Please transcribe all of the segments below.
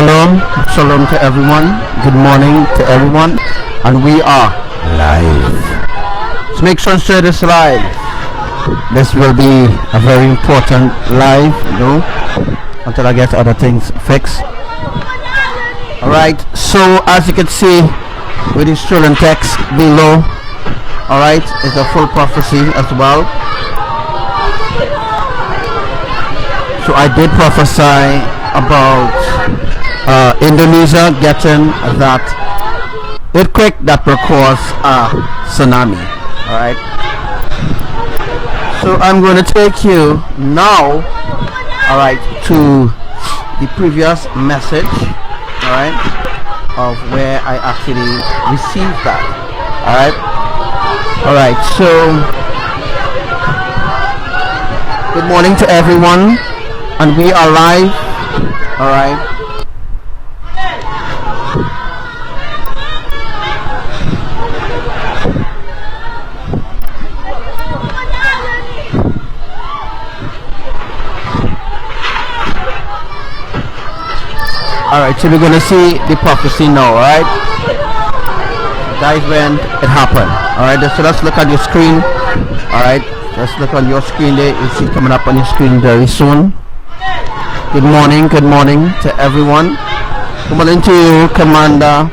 Shalom, shalom to everyone. Good morning to everyone, and we are live. So make sure to share this live. This will be a very important live, until I get other things fixed. Alright, so as you can see with this children text below, alright, it's a full prophecy as well. So I did prophesy about Indonesia getting that earthquake that will cause a tsunami. Alright, so I'm going to take you now, alright, to the previous message, alright, of where I actually received that. Alright, so good morning to everyone, and we are live. Alright, alright, so we're gonna see the prophecy now. Alright, guys, when it happened. Alright, so let's look at your screen. Alright, let's look on your screen there. You'll see it coming up on your screen very soon. Good morning to everyone. Good morning to you, Commander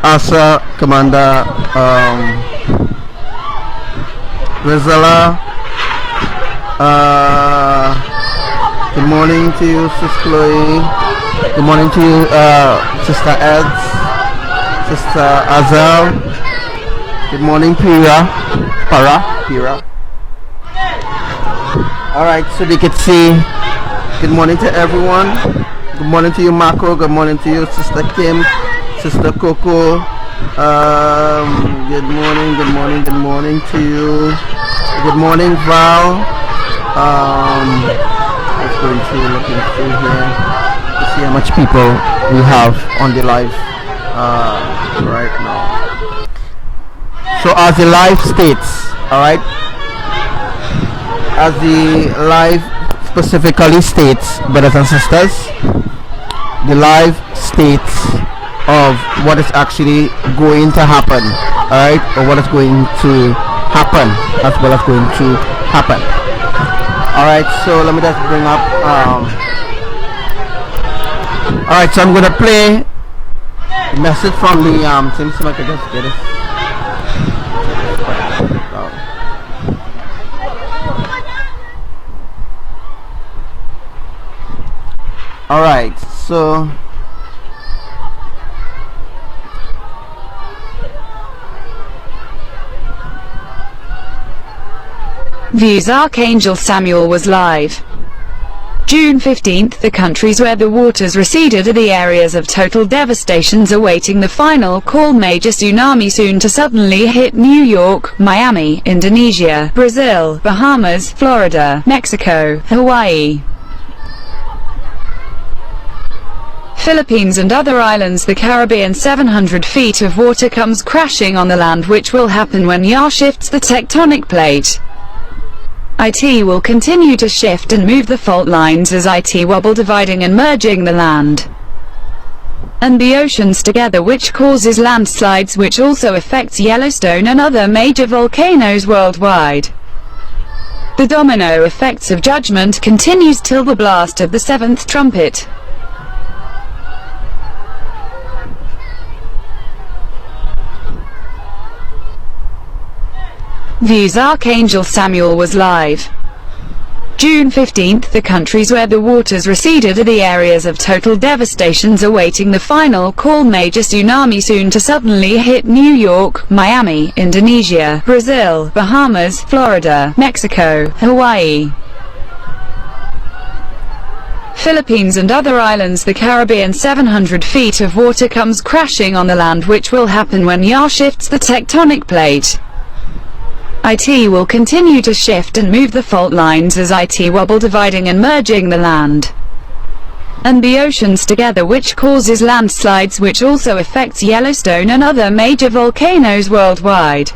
Asa, Commander Rizala. Good morning to you, Sister Chloe. Good morning to you, Sister Eds, Sister Azel. Good morning, Pira. Alright, so they can see. Good morning to everyone. Good morning to you, Marco. Good morning to you, Sister Kim, Sister Coco. Good morning to you. Good morning, Val. Let's go looking through here to see how much people we have on the live right now. So as the live states, alright, as the live specifically states, brothers and sisters, the live states of what is actually going to happen, alright, or what is going to happen as well as going to happen. Alright, so let me just bring up alright, so I'm gonna play a message from the seems like I just get it. Alright, so Views. Archangel Samuel was live. June 15th. The countries where the waters receded are the areas of total devastations awaiting the final call. Major tsunami soon to suddenly hit New York, Miami, Indonesia, Brazil, Bahamas, Florida, Mexico, Hawaii, Philippines and other islands, the Caribbean. 700 feet of water comes crashing on the land, which will happen when Yah shifts the tectonic plate. It will continue to shift and move the fault lines as it wobble, dividing and merging the land and the oceans together, which causes landslides, which also affects Yellowstone and other major volcanoes worldwide. The domino effects of judgment continues till the blast of the seventh trumpet. Views. Archangel Samuel was live. June 15th. The countries where the waters receded are the areas of total devastations awaiting the final call. Major tsunami soon to suddenly hit New York, Miami, Indonesia, Brazil, Bahamas, Florida, Mexico, Hawaii, Philippines and other islands, the Caribbean. 700 feet of water comes crashing on the land, which will happen when Yah shifts the tectonic plate. It will continue to shift and move the fault lines as it wobble, dividing and merging the land and the oceans together, which causes landslides, which also affects Yellowstone and other major volcanoes worldwide.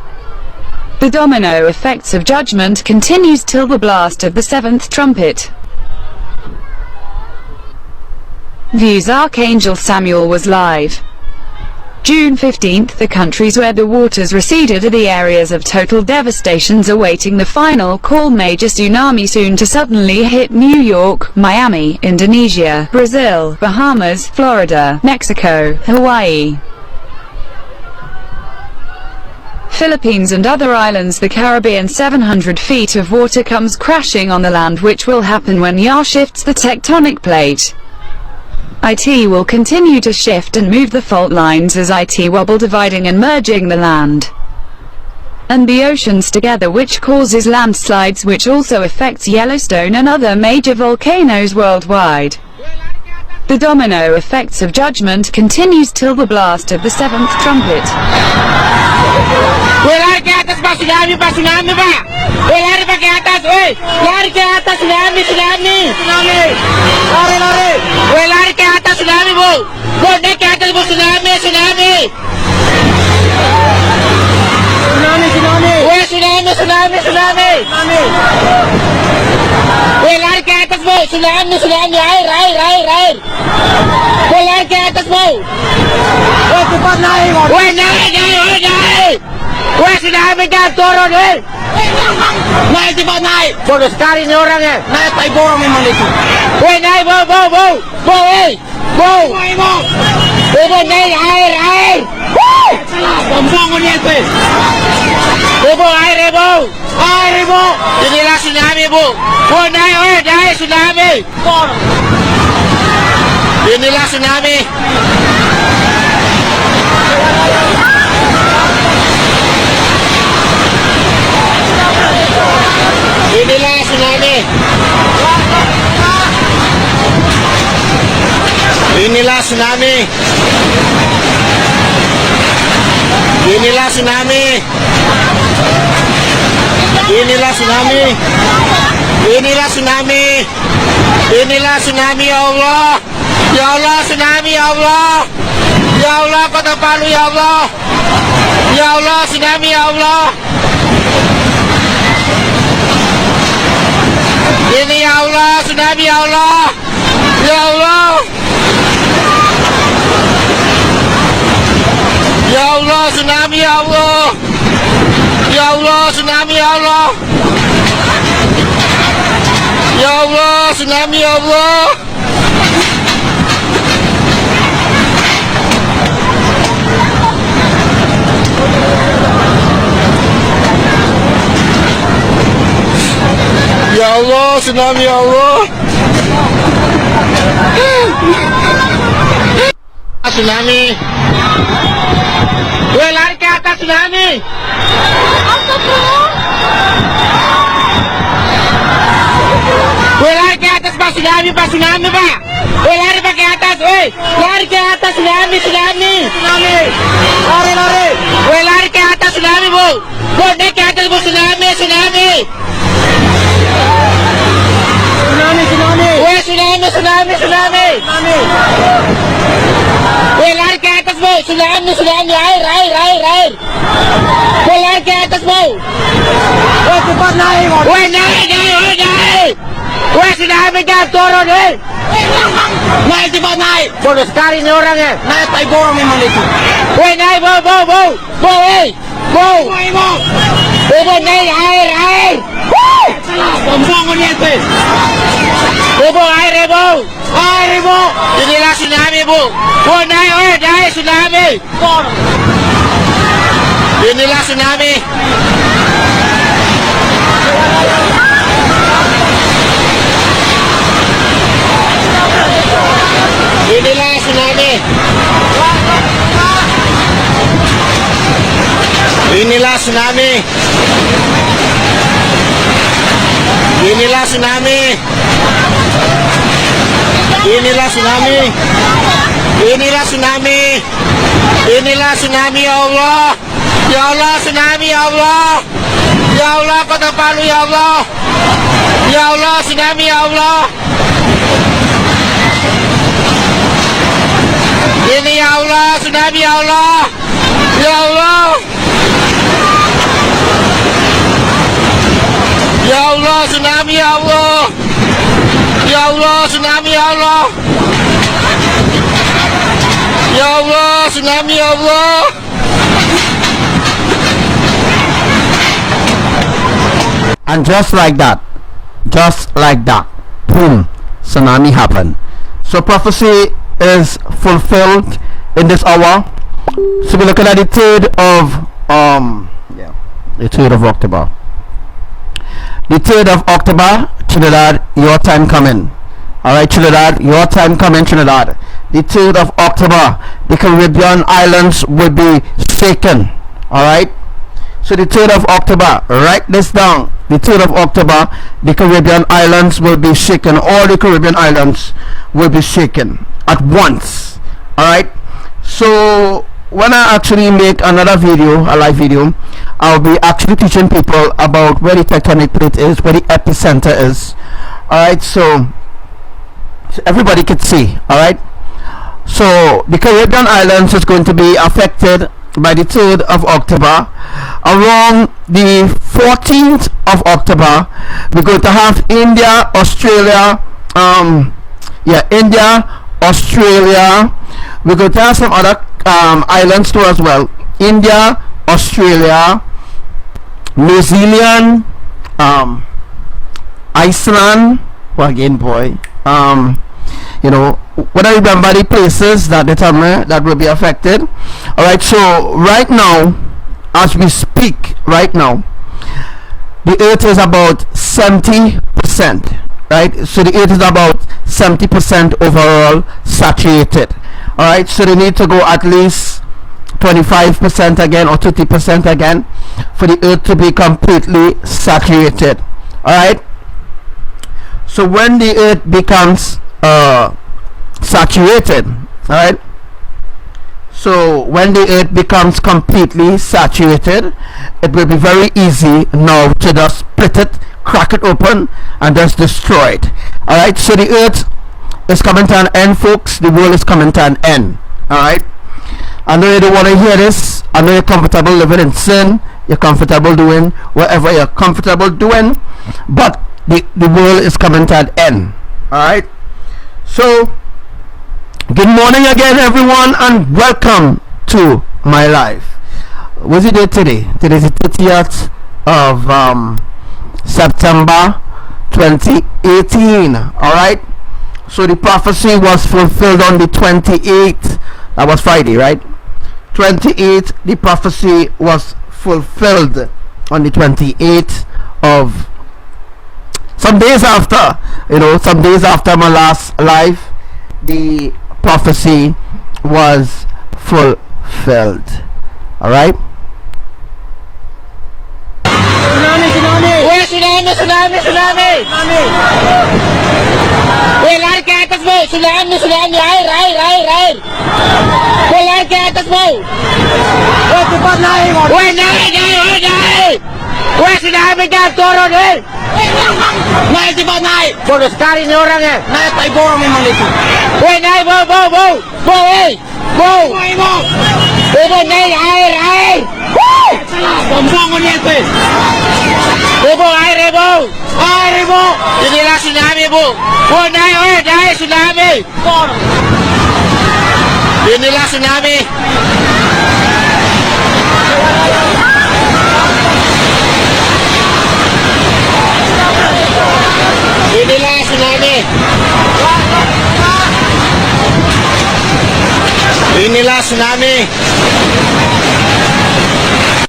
The domino effects of judgment continues till the blast of the seventh trumpet. Views Archangel Samuel was live. June 15th. The countries where the waters receded are the areas of total devastations awaiting the final call. Major tsunami soon to suddenly hit New York, Miami, Indonesia, Brazil, Bahamas, Florida, Mexico, Hawaii, Philippines and other islands, the Caribbean. 700 feet of water comes crashing on the land, which will happen when Yah shifts the tectonic plate. IT will continue to shift and move the fault lines as IT wobble, dividing and merging the land and the oceans together, which causes landslides, which also affects Yellowstone and other major volcanoes worldwide. The domino effects of judgment continues till the blast of the seventh trumpet. Lari ke atas pak, tsunami pak, tsunami pak. Lari pak ke atas, lari ke atas, tsunami, tsunami, tsunami. Lari, lari. Lari ke atas, tsunami bu. Naik ke atas bu, tsunami, tsunami. Tsunami, tsunami. Tsunami, tsunami, tsunami. Lari ke atas bu, tsunami, tsunami, air, air, air, air. Lari ke atas bu. Cepat naik. Naik, naik, naik. Tsunami dah turun naik, cepat naik. Bodoh sekali ini orangnya. Naik tai borong memang itu. Naik, bau, bau, bau. Bau, bau. Bau, naik, air, air. Bombong ini itu. Bau, air, bau. Air, bau. Inilah tsunami, bu. Naik, naik, tsunami. Inilah tsunami. Inilah tsunami. Inilah tsunami. Inilah tsunami. Inilah tsunami. Inilah tsunami. Inilah tsunami, ya Allah. Ya Allah, tsunami, ya Allah. Ya Allah, Kota Palu, ya Allah. Ya Allah, tsunami, ya Allah. Ini ya Allah, tsunami, ya Allah. Ya Allah. Ya Allah, tsunami, ya Allah. Ya Allah, tsunami, ya Allah. Ya Allah, tsunami, ya Allah. Ya Allah, tsunami, ya Allah. Tsunami. Lari ke atas, tsunami. Lari ke atas pak, tsunami pak, tsunami pak. Lari pak ke atas, lari ke atas, tsunami, tsunami, tsunami. Lari, lari. Lari ke atas, tsunami bu. Naik ke atas bu, tsunami, tsunami. Tsunami, tsunami. Tsunami, tsunami, tsunami. Lari ke atas bu, tsunami, tsunami, air, air, air, air. Lari ke atas bu. Cepat naik. Naik, naik, naik. Tsunami dah turun naik, cepat naik. Bodoh sekali ini orangnya. Naik tai borong memang itu. Naik, bau, bau, bau. Bau, bau. Bau, naik, air, air. Bombong ini itu. Bau, air, bau. Air, bau. Inilah tsunami, bu. Naik, naik, tsunami. Inilah tsunami. Inilah tsunami. Inilah tsunami. Inilah tsunami. Inilah tsunami. Inilah tsunami. Inilah tsunami, ya Allah. Ya Allah, tsunami, ya Allah. Ya Allah, Kota Palu, ya Allah. Ya Allah, tsunami, ya Allah. Ini ya Allah, tsunami, ya Allah. Ya Allah. Ya Allah, tsunami, ya Allah. Ya Allah, tsunami, ya Allah. tsunami ya Allah. And just like that, boom, tsunami happened. So prophecy is fulfilled in this hour. So we're looking at the 3rd of the 3rd of October. The 3rd of October, Trinidad, your time coming. Alright, Trinidad, your time coming, Trinidad. The 3rd of October, the Caribbean islands will be shaken. Alright? So the 3rd of October, write this down. The 3rd of October, the Caribbean islands will be shaken. All the Caribbean islands will be shaken at once. Alright? So when I actually make another video, a live video, I'll be actually teaching people about where the tectonic plate is, where the epicenter is. Alright, so everybody can see. Alright? So the Caribbean islands is going to be affected by the 3rd of October. Around the 14th of October, we're going to have India, Australia, India, Australia. We're going to have some other islands too as well. India, Australia, New Zealand, Iceland. Well, again, boy. You know, when I remember the places that that will be affected. Alright, so right now, as we speak right now, the earth is about 70%. Right, so the earth is about 70% overall saturated. Alright, so they need to go at least 25% again or 30% again for the earth to be completely saturated. Alright, so when the earth becomes saturated, alright, so when the earth becomes completely saturated, it will be very easy now to just split it, crack it open, and just destroy it. Alright, so the earth is coming to an end, folks. The world is coming to an end. Alright, I know you don't want to hear this. I know you're comfortable living in sin, you're comfortable doing whatever you're comfortable doing, but the world is coming to an end. Alright, so good morning again, everyone, and welcome to my life. What's it day today? Today is the 30th of September 2018. Alright, so the prophecy was fulfilled on the 28th. That was Friday, right? 28th, the prophecy was fulfilled on the 28th of some days after, some days after my last live, the prophecy was fulfilled. Alright? Tsunami! Weh, lari ke atas, weh! Tsunami! Air! Weh, lari ke atas, weh! Weh, cepat naik! Weh, naik! Weh, tsunami dah turun, weh! Naik, cepat naik! Bodoh sekali ni orang, ya! Naik, tak ibu orang memang itu! Weh, naik, bau! Weh! Bau! Weh, naik, air! Woo! Bombong ni itu! Ibu, air ibu! Inilah tsunami, bu! Oh, naik, tsunami! Inilah tsunami! Inilah tsunami! Inilah tsunami!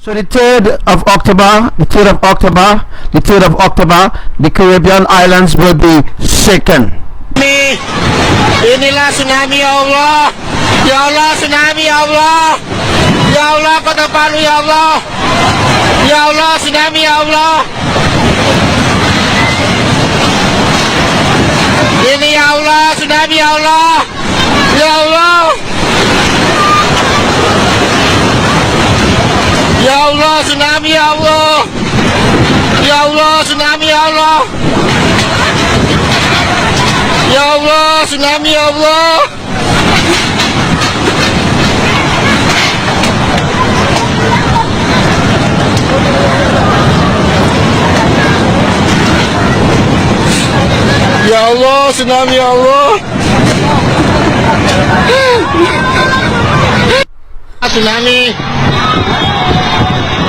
So the 3rd of October, the Caribbean islands will be shaken. Inilah tsunami, ya Allah. Ya Allah, tsunami, ya Allah. Ya Allah, Kota Palu, ya Allah. Ya Allah, tsunami, ya Allah. Ini ya Allah, tsunami, ya Allah. Ya Allah. Ya Allah, tsunami, ya Allah. Ya Allah, tsunami, ya Allah. Ya Allah, tsunami, ya Allah. Ya Allah, tsunami, ya Allah. Tsunami.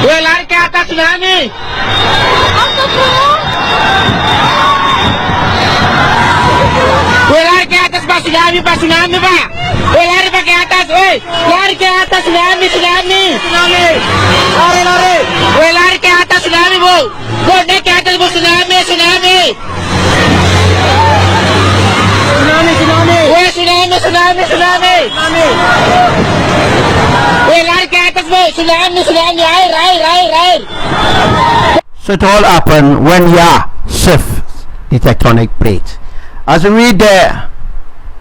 Weh, lari ke atas tsunami. Weh, lari ke atas pak tsunami pak. Weh, lari pak ke atas. Weh, lari ke atas tsunami. Lari. Weh, lari ke atas tsunami bu. Naik ke atas bu tsunami. Weh, tsunami. Weh, lari ke atas bu. Tsunami. Air. So it all happened when Yah shifts the tectonic plate. As we read there,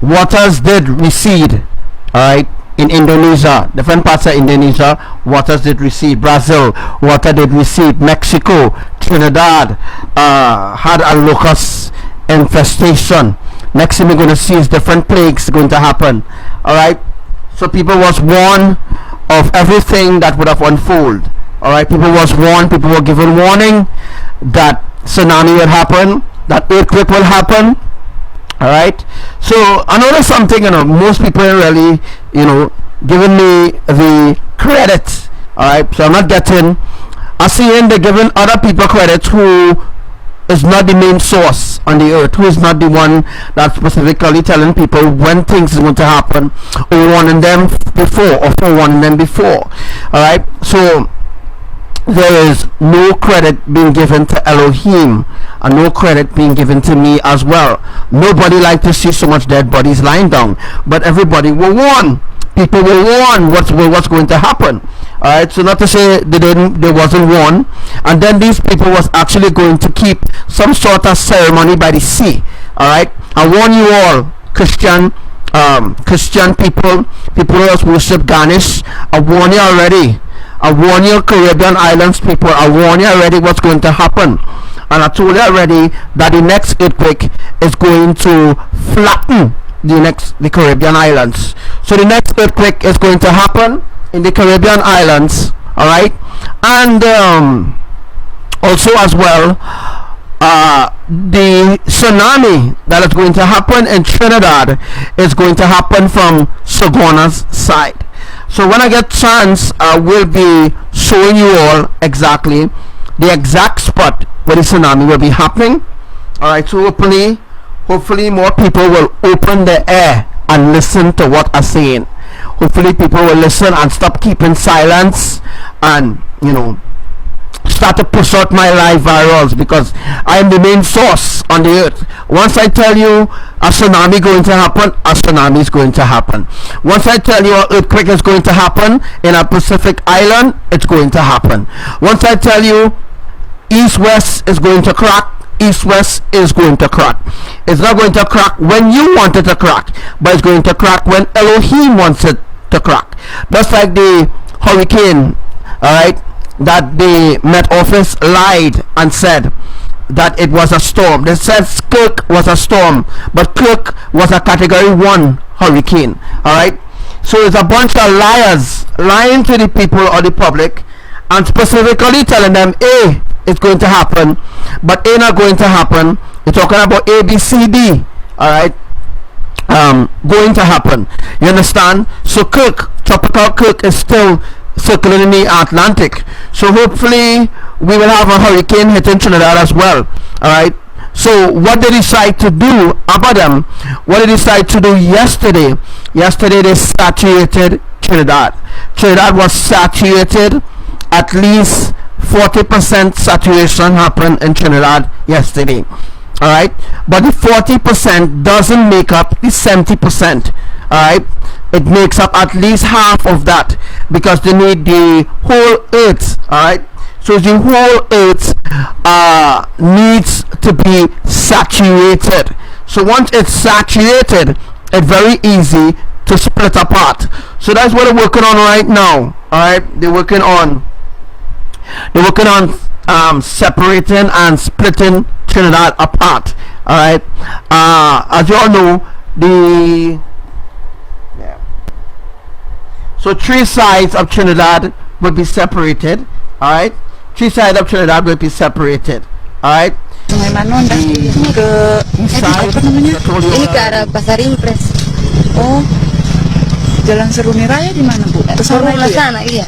waters did recede, alright, in Indonesia, different parts of Indonesia, waters did recede. Brazil, water did recede. Mexico, Trinidad had a locust infestation. Next thing we're going to see is different plagues going to happen, alright. So people was warned of everything that would have unfolded. Alright, people was warned, people were given warning that tsunami will happen, that earthquake will happen. Alright, so I noticed something, most people really, giving me the credit. Alright, so I'm not getting, I'm seeing they're giving other people credit who is not the main source on the earth, who is not the one that's specifically telling people when things is going to happen, or warning them before, or forewarning them before. Alright, so there is no credit being given to Elohim, and no credit being given to me as well. Nobody like to see so much dead bodies lying down, but everybody will warn. People will warn what's going to happen. Alright, so not to say they wasn't warned. And then these people was actually going to keep some sort of ceremony by the sea. Alright, I warn you all, Christian people who else worship Ganesh, I warn you already. I warn you, Caribbean islands people, I warn you already what's going to happen. And I told you already that the next earthquake is going to flatten the Caribbean islands. So the next earthquake is going to happen in the Caribbean islands, alright? And also as well, the tsunami that is going to happen in Trinidad is going to happen from Sagona's side. So when I get chance, I will be showing you all exactly the exact spot where the tsunami will be happening. Alright, so hopefully more people will open their ear and listen to what I'm saying. Hopefully people will listen and stop keeping silence, and start to push out my live virals, because I am the main source on the earth. Once I tell you a tsunami going to happen, a tsunami is going to happen. Once I tell you an earthquake is going to happen in a Pacific island, it's going to happen. Once I tell you east-west is going to crack, east-west is going to crack. It's not going to crack when you want it to crack, but it's going to crack when Elohim wants it to crack. Just like the hurricane, alright, that the Met Office lied and said that it was a storm. They said Kirk was a storm, but Kirk was a category 1 hurricane. Alright, so it's a bunch of liars lying to the people or the public, and specifically telling them A, it's going to happen, but A not going to happen. You're talking about A, B, C, D. Alright, going to happen. You understand? So Kirk, tropical Kirk, is still circling in the Atlantic. So hopefully we will have a hurricane hitting Trinidad as well. Alright, so what they decide to do, Abbadiel, what they decide to do yesterday they saturated Trinidad. Trinidad was saturated. At least 40% saturation happened in Trinidad yesterday. Alright, but the 40% doesn't make up the 70%. Alright, it makes up at least half of that, because they need the whole earth. Alright, so the whole earth needs to be saturated. So once it's saturated, it's very easy to split apart. So that's what they're working on right now. Alright, they're working on separating and splitting Trinidad apart. Alright, as you all know, so 3 sides of Trinidad will be separated. Alright, 3 sides of Trinidad will be separated. Alright, Sungai Manon ke inside, ini ke arah Pasar Impres. Oh, Jalan Seruni Raya di mana, Bu? Kesana itu ya? Sana, iya.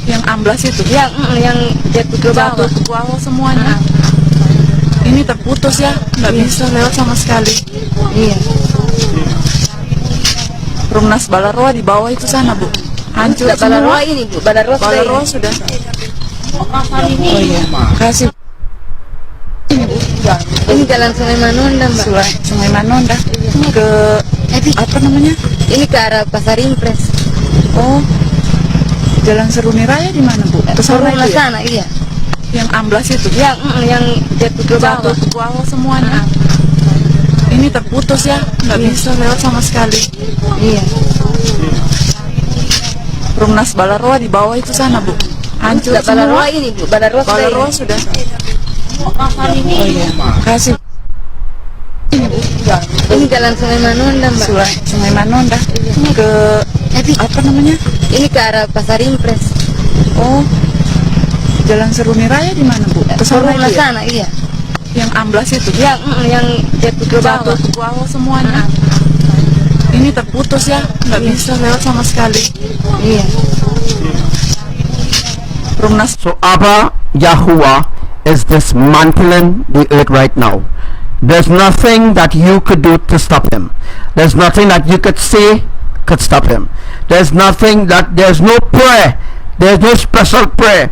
Yang amblas itu? Yang jatuh ke Jatuh ke bawah semuanya. Ini terputus ya, nggak bisa lewat sama sekali. Iya. Rumnas Balaroa di bawah itu sana, Bu. Hancur semua. Balaroa ini, Bu. Balaroa sudah. Oh iya. Kasih. Ini, Bu. Ini jalan Sungai Manonda, Mbak. Sungai Manonda. Ke apa namanya? Ini ke arah Pasar Impres. Oh. Jalan Seruni Raya di mana, Bu? Kesana itu ya? Sana, iya. Yang amblas itu? Yang jatuh ke bawah semuanya. Ini terputus ya, nggak bisa lewat sama sekali. Iya. Rumnas Balaroa di bawah itu sana, Bu. Hancur semua. Balaroa ini, Bu. Balaroa sudah. Oh iya. Kasih. Ini, Bu. Ini jalan Sungai Manonda, Mbak. Sungai Manonda. Ke apa namanya? Ini ke arah Pasar Impres. Oh. Jalan Seruni Raya di mana, Bu? Kesana itu ya? Sana, iya. Yang amblas itu? Yang jatuh ke bawah semuanya. Ini terputus ya, nggak bisa lewat sama sekali. Iya. Rumnas. So Abba, Yahuwah is dismantling the earth right now. There's nothing that you could do to stop him. There's nothing that you could say could stop him. There's no prayer, there's no special prayer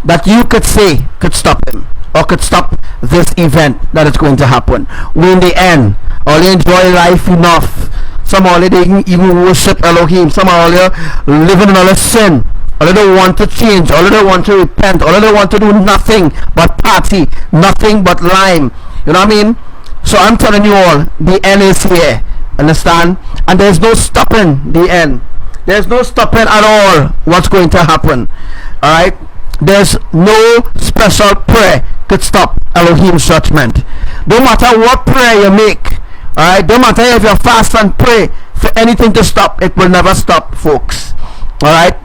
that you could say could stop him or could stop this event that is going to happen. We in the end only enjoy life enough. Some already even worship Elohim. Some are already living in all sin. All they want to change. All they want to repent. All they want to do nothing but party, nothing but lime. You know what I mean? So I'm telling you all, the end is here. Understand? And there's no stopping the end. There's no stopping at all what's going to happen. Alright? There's no special prayer could stop Elohim's judgment. No matter what prayer you make, alright? Don't matter if you fast and pray for anything to stop, it will never stop, folks. Alright?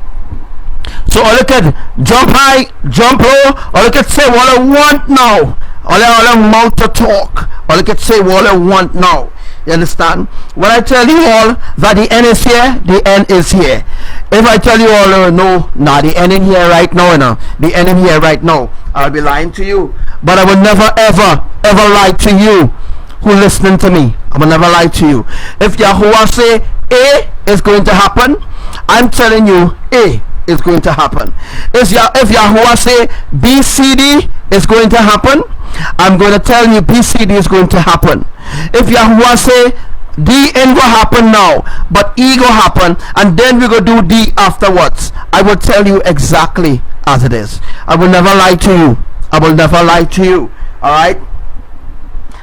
So all you can jump high, jump low, all you can say what I want now. All I mouth to talk. All you can say what I want now. You understand? When I tell you all that the end is here, the end is here. If I tell you all, no, the end in here right now, the end in here right now, I'll be lying to you. But I will never, ever, ever lie to you who listening to me. I will never lie to you. If Yahuwah say A is going to happen, I'm telling you A is going to happen. If Yahuwah say BCD is going to happen, I'm going to tell you BCD is going to happen. If Yahuwah say D ain't gonna happen now, but E go happen, and then we go do D afterwards, I will tell you exactly as it is. I will never lie to you. I will never lie to you. Alright?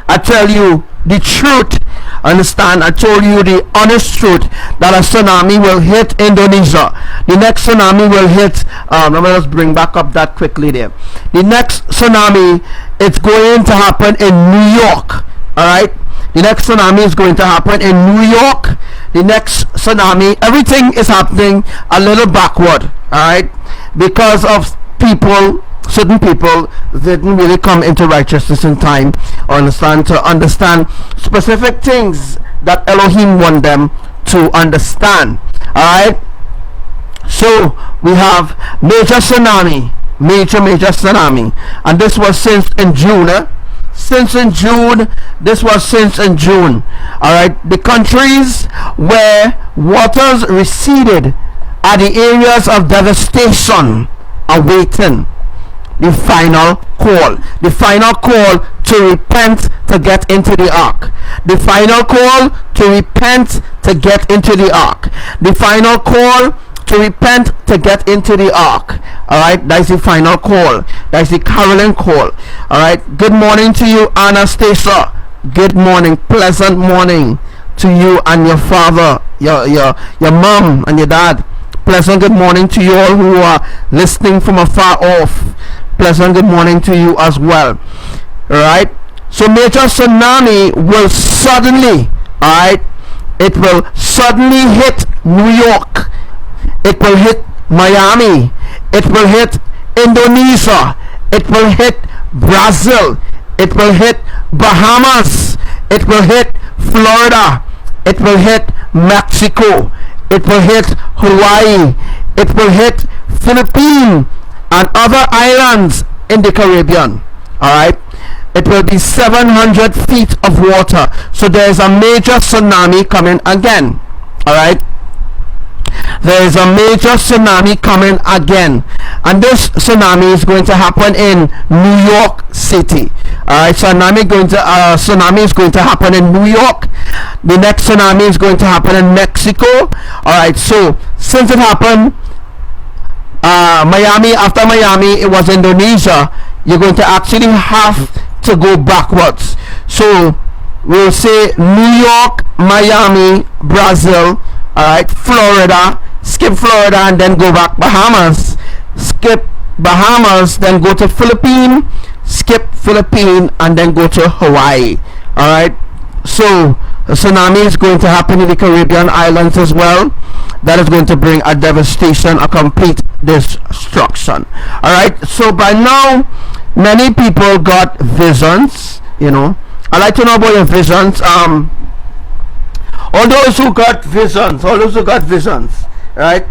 I tell you the truth. Understand? I told you the honest truth that a tsunami will hit Indonesia. The next tsunami will hit let me just bring back up that quickly there. The next tsunami, it's going to happen in New York. Alright? The next tsunami is going to happen in New York. The next tsunami, everything is happening a little backward. Alright? Because of certain people didn't really come into righteousness in time or understand specific things that Elohim want them to understand. Alright? So we have major tsunami, major tsunami, and this was since in June. This was since in June. Alright, the countries where waters receded are the areas of devastation awaiting the final call to repent to get into the ark. The final call to repent to get into the ark. The final call to repent to get into the ark. Alright, that's the final call. That's the caroling call. Alright, good morning to you, Anastasia. Good morning, pleasant morning to you and your father, your mom and your dad. Pleasant good morning to you all who are listening from afar off. Pleasant good morning to you as well. Alright, so major tsunami will suddenly, alright, it will suddenly hit New York. It will hit Miami. It will hit Indonesia. It will hit Brazil. It will hit Bahamas. It will hit Florida. It will hit Mexico. it will hit Hawaii, it will hit Philippines and other islands in the Caribbean. Alright, it will be 700 feet of water. So there is a major tsunami coming again. Alright, there is a major tsunami coming again, and this tsunami is going to happen in New York City. Alright, tsunami is going to happen in New York. The next tsunami is going to happen in Mexico. Alright, so since it happened Miami, after Miami it was Indonesia, you're going to actually have to go backwards. So we'll say New York, Miami, Brazil, alright, Florida, skip Florida and then go back Bahamas, skip Bahamas, then go to Philippines, skip Philippines and then go to Hawaii. Alright, so a tsunami is going to happen in the Caribbean islands as well. That is going to bring a devastation, a complete destruction. Alright, so by now many people got visions, you know. I'd like to know about your visions. All those who got visions, right?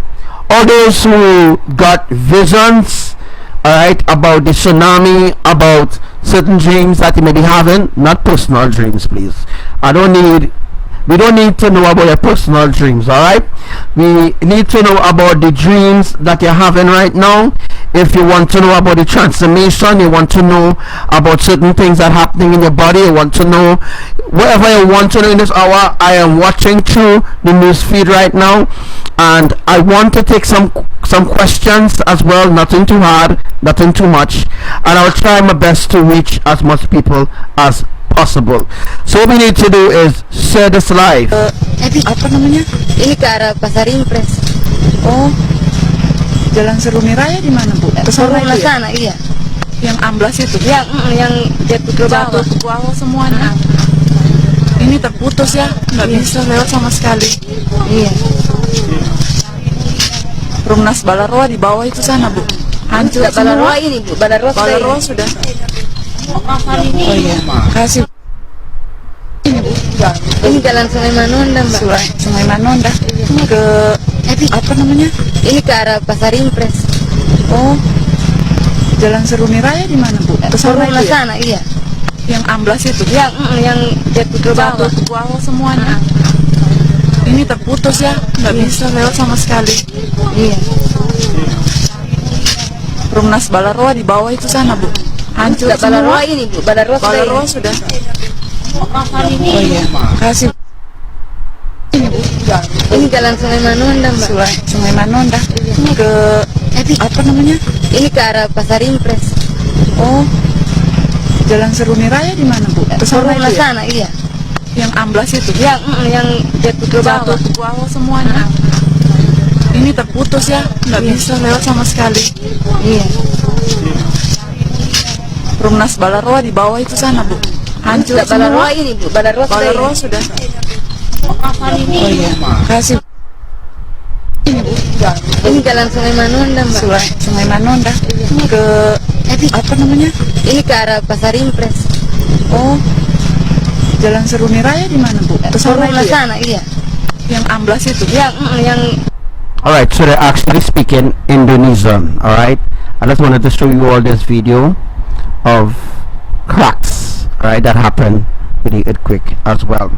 All those who got visions, alright, about the tsunami, about certain dreams that you may be having, not personal dreams, please. We don't need to know about your personal dreams, alright? We need to know about the dreams that you're having right now. If you want to know about the transformation, you want to know about certain things that are happening in your body, you want to know whatever you want to know in this hour. I am watching through the news feed right now, and I want to take some questions as well. Nothing too hard, nothing too much, and I'll try my best to reach as much people as possible. So what we need to do is share this live. Apa namanya? Ini ke arah Pasar Impres. Oh, Jalan Seruni Raya di mana, Bu? Kesana Rumah itu ya? sana, iya. Yang amblas itu. Yang jatuh ke bawah. Jatuh ke bawah semuanya. Ini terputus ya, nggak bisa lewat sama sekali. Iya. Rumnas Balaroa di bawah itu sana, Bu. Hancur Tidak Balaroa semua. ini, Bu. Balaroa Balaroa sudah. Oh iya, kasih. Ini Jalan Sungai Manonda, Mbak. Sungai Manonda. Ke apa namanya? Ini ke arah Pasar Impres. Oh, Jalan Seruni Raya di mana, Bu? Kesana Rumah itu ya? sana, iya. Yang amblas itu. Yang jatuh ke bawah. Jatuh ke bawah semuanya. Ini terputus ya, nggak bisa lewat sama sekali. Iya. Rumnas Balaroa di bawah itu sana, Bu. Hancur Tidak semua. Balaroa ini, Bu. Balaroa sudah. Oh iya, kasih. Ini Jalan Sungai Manonda, Mbak. Sungai Manonda. Ke apa namanya? Ini ke arah Pasar Impres. Oh, Jalan Seruni Raya di mana, Bu? Kesana Rumah itu ya? sana, iya. Yang amblas itu. Yang jatuh ke bawah. Jatuh ke bawah semuanya. Ini terputus ya, nggak bisa lewat sama sekali. Iya. Rumnas Balaroa di bawah itu sana, Bu. Hancur Tidak Balaroa semua. ini, Bu. Balaroa sudah. Oh iya, kasih. Ini Jalan Sungai Manonda, Mbak. Sungai Manonda. Ke apa namanya? Ini ke arah Pasar Impres. Oh, Jalan Seruni Raya di mana, Bu? Kesana Rumah itu ya? sana, iya. Yang amblas itu. Yang Alright, so they're actually speaking Indonesian. Alright, I just wanted to show you all this video of cracks, alright, that happened with the earthquake as well.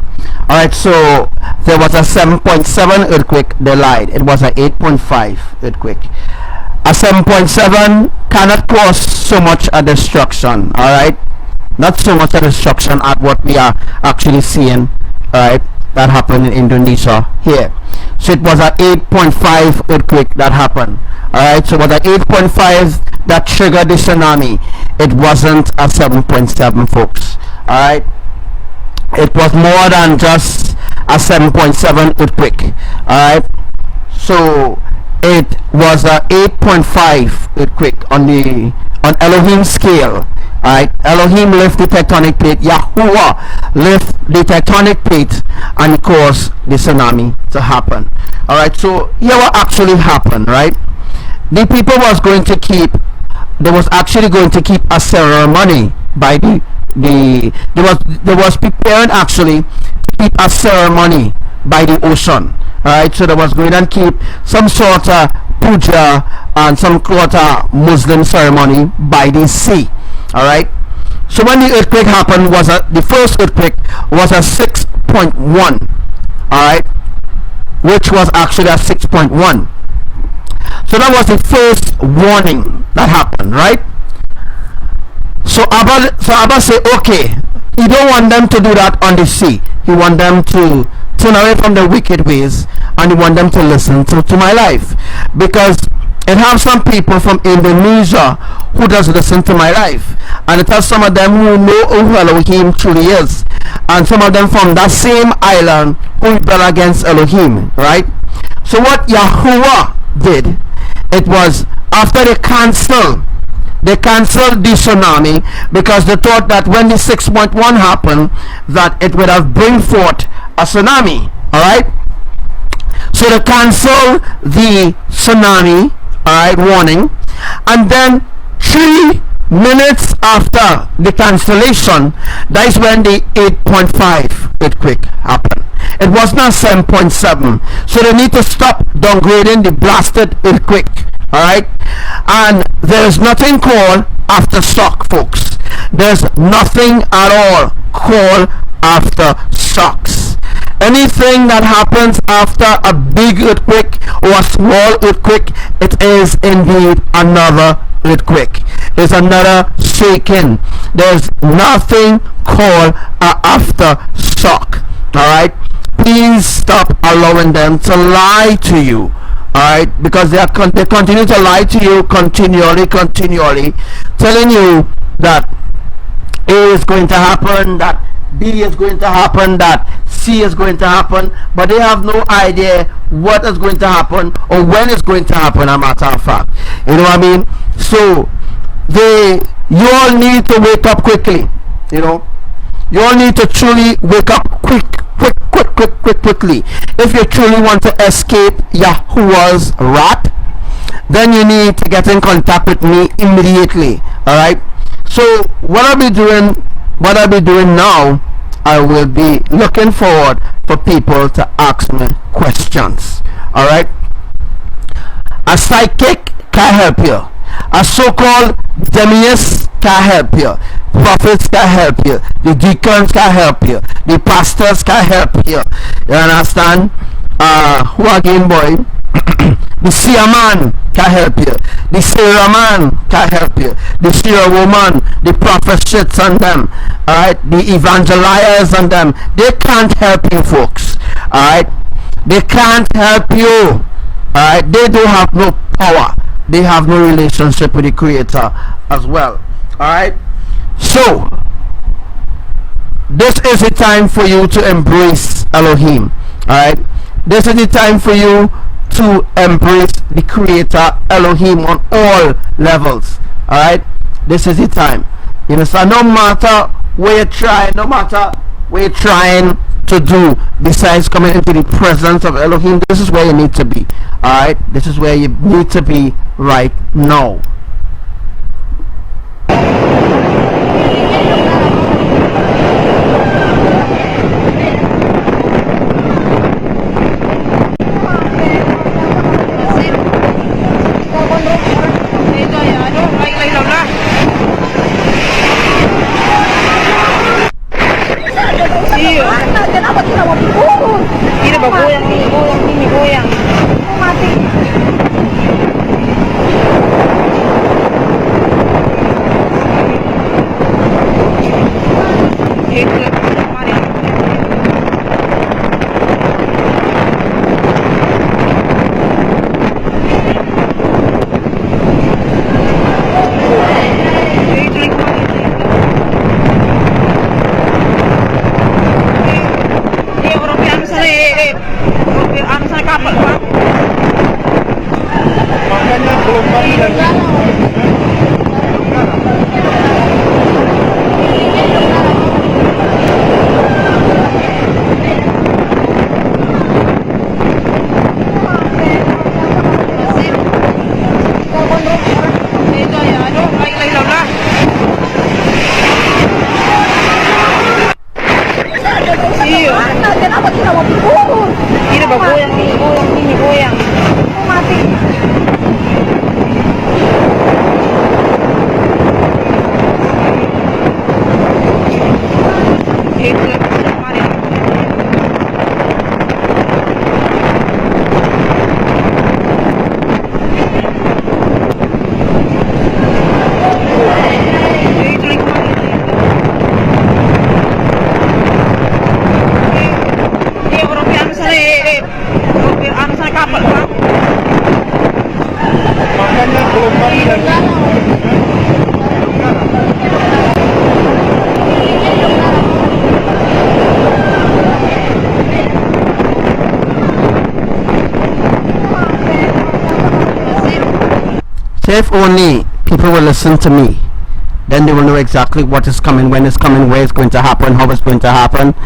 Alright, so there was a 7.7 earthquake, they lied. It was a 8.5 earthquake. A 7.7 cannot cause so much a destruction, alright? Not so much a destruction at what we are actually seeing, alright, that happened in Indonesia here. So it was an 8.5 earthquake that happened. Alright, so it was an 8.5 that triggered the tsunami. It wasn't a 7.7, folks. Alright, it was more than just a 7.7 earthquake. Alright, so it was a 8.5 earthquake on Elohim scale. Alright, Elohim lift the tectonic plate, YAHUWAH lift the tectonic plate and cause the tsunami to happen. Alright, so here what actually happened, right? The people was actually going to keep a ceremony by they was preparing actually to keep a ceremony by the ocean. Alright, so they was going and keep some sort of puja and some sort of Muslim ceremony by the sea. Alright, so when the earthquake happened, the first earthquake was a 6.1. Alright, which was actually a 6.1. So that was the first warning that happened, right? So Abba said, okay, he don't want them to do that on the sea. He want them to turn away from the wicked ways, and he want them to listen to my life, because it have some people from Indonesia who does listen to my life, and it has some of them who know who Elohim truly is, and some of them from that same island who rebel against Elohim, right? So what YAHUWAH did, it was after they canceled the tsunami, because they thought that when the 6.1 happened that it would have bring forth a tsunami. Alright, so they canceled the tsunami, alright, warning, and then 3 minutes after the cancellation, that is when the 8.5 earthquake happened. It was not 7.7, so they need to stop downgrading the blasted earthquake. Alright, and there is nothing called aftershock, folks. There's nothing at all called aftershocks. Anything that happens after a big earthquake or a small earthquake, it is indeed another earthquake. It's another shaking. There's nothing called an aftershock. Alright, please stop allowing them to lie to you. Alright, because they continue to lie to you continually, telling you that A is going to happen, that B is going to happen, that C is going to happen, but they have no idea what is going to happen or when it's going to happen, a matter of fact. You know what I mean? So you all need to wake up quickly. You know, you all need to truly wake up quickly. If you truly want to escape Yahuwah's wrath, then you need to get in contact with me immediately. Alright, so what I'll be doing now, I will be looking forward for people to ask me questions. Alright, a psychic can help you, a so-called demiurge can help you, prophets can help you, the deacons can help you, the pastors can help you. You understand? Who again, boy? The seer man can help you, the seer man can help you, the seer woman, the prophets and them, alright, the evangelizers and them. They can't help you, folks. Alright, they can't help you. Alright, they don't have no power. They have no relationship with the Creator as well. Alright, so this is the time for you to embrace Elohim. Alright, this is the time for you to embrace the Creator Elohim on all levels. Alright, this is the time. You understand? No matter where you're trying, no matter what you're trying to do besides coming into the presence of Elohim, this is where you need to be. Alright, this is where you need to be right now. So if only people will listen to me, then they will know exactly what is coming, when it's coming, where it's going to happen, how it's going to happen.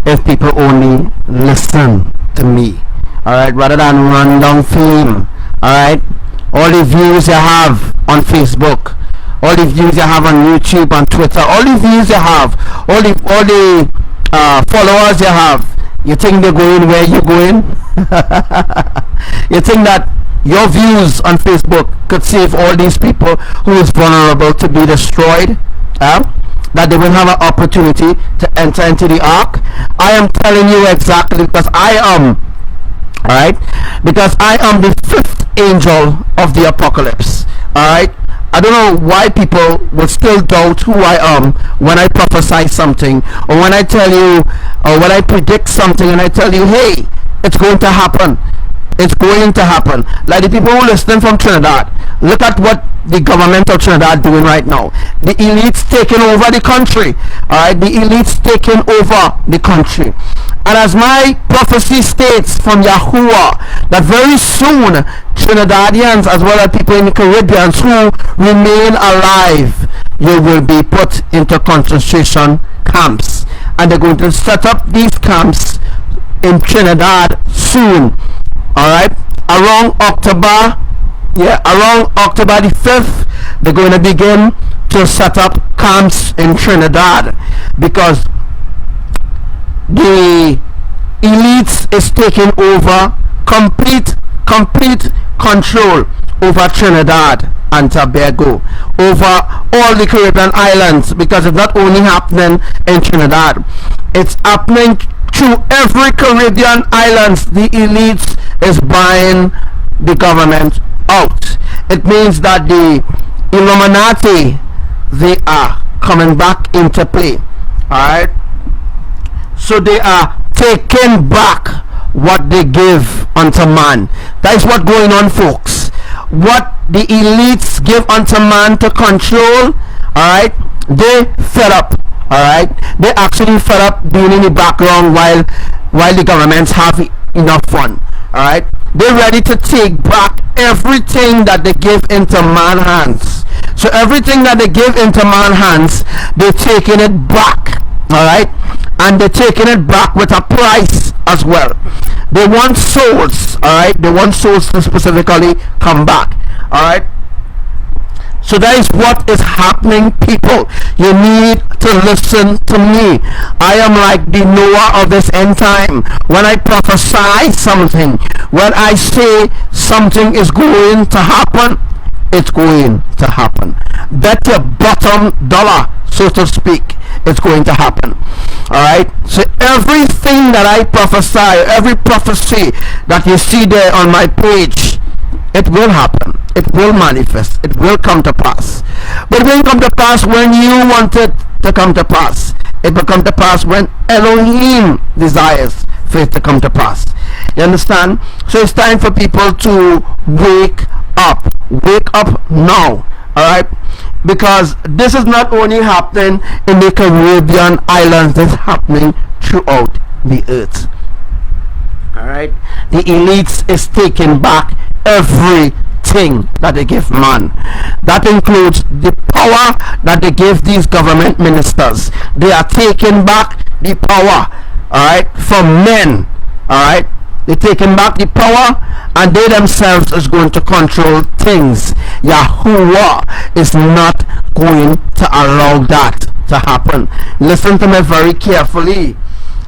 If people only listen to me, alright, rather than run down fame, alright, all the views you have on Facebook, all the views you have on YouTube, on Twitter, all the views you have, all the followers you have, you think they're going where you're going? You think that your views on Facebook could save all these people who is vulnerable to be destroyed? That they will have an opportunity to enter into the ark? I am telling you exactly, because I am, alright, because I am the fifth angel of the apocalypse. Alright, I don't know why people will still doubt who I am when I prophesy something, or when I tell you, or when I predict something and I tell you, hey, it's going to happen. It's going to happen. Like the people who listen from Trinidad, look at what the government of Trinidad doing right now. The elites taking over the country. Alright, the elites taking over the country. And as my prophecy states from Yahuwah, that very soon Trinidadians as well as people in the Caribbean who remain alive, you will be put into concentration camps. And they're going to set up these camps in Trinidad soon. Alright, around October the 5th, they're going to begin to set up camps in Trinidad, because the elites is taking over complete control over Trinidad and Tobago, over all the Caribbean islands, because it's not only happening in Trinidad, it's happening through every Caribbean islands. The elites is buying the government out. It means that the Illuminati, they are coming back into play. Alright, so they are taking back what they give unto man. That is what's going on, folks. What the elites give unto man to control, alright, they fed up. Alright, they actually fed up being in the background while the governments have enough fun. Alright, they're ready to take back everything that they give into man's hands. So everything that they give into man's hands, they're taking it back. Alright, and they're taking it back with a price as well. They want souls. Alright, they want souls to specifically come back. Alright, so that is what is happening, people. You need to listen to me. I am like the Noah of this end time. When I prophesy something, when I say something is going to happen, it's going to happen. Bet your bottom dollar, so to speak, it's going to happen. Alright, so everything that I prophesy, every prophecy that you see there on my page, it will happen. It will manifest. It will come to pass. But it will come to pass when you want it to come to pass. It will come to pass when Elohim desires for it to come to pass. You understand? So it's time for people to wake up. Wake up now. Alright? Because this is not only happening in the Caribbean islands, it's happening throughout the earth. Alright? The elites is taking back everything that they give man. That includes the power that they give these government ministers. They are taking back the power, alright, from men. Alright, they're taking back the power, and they themselves is going to control things. Yahuwah is not going to allow that to happen. Listen to me very carefully.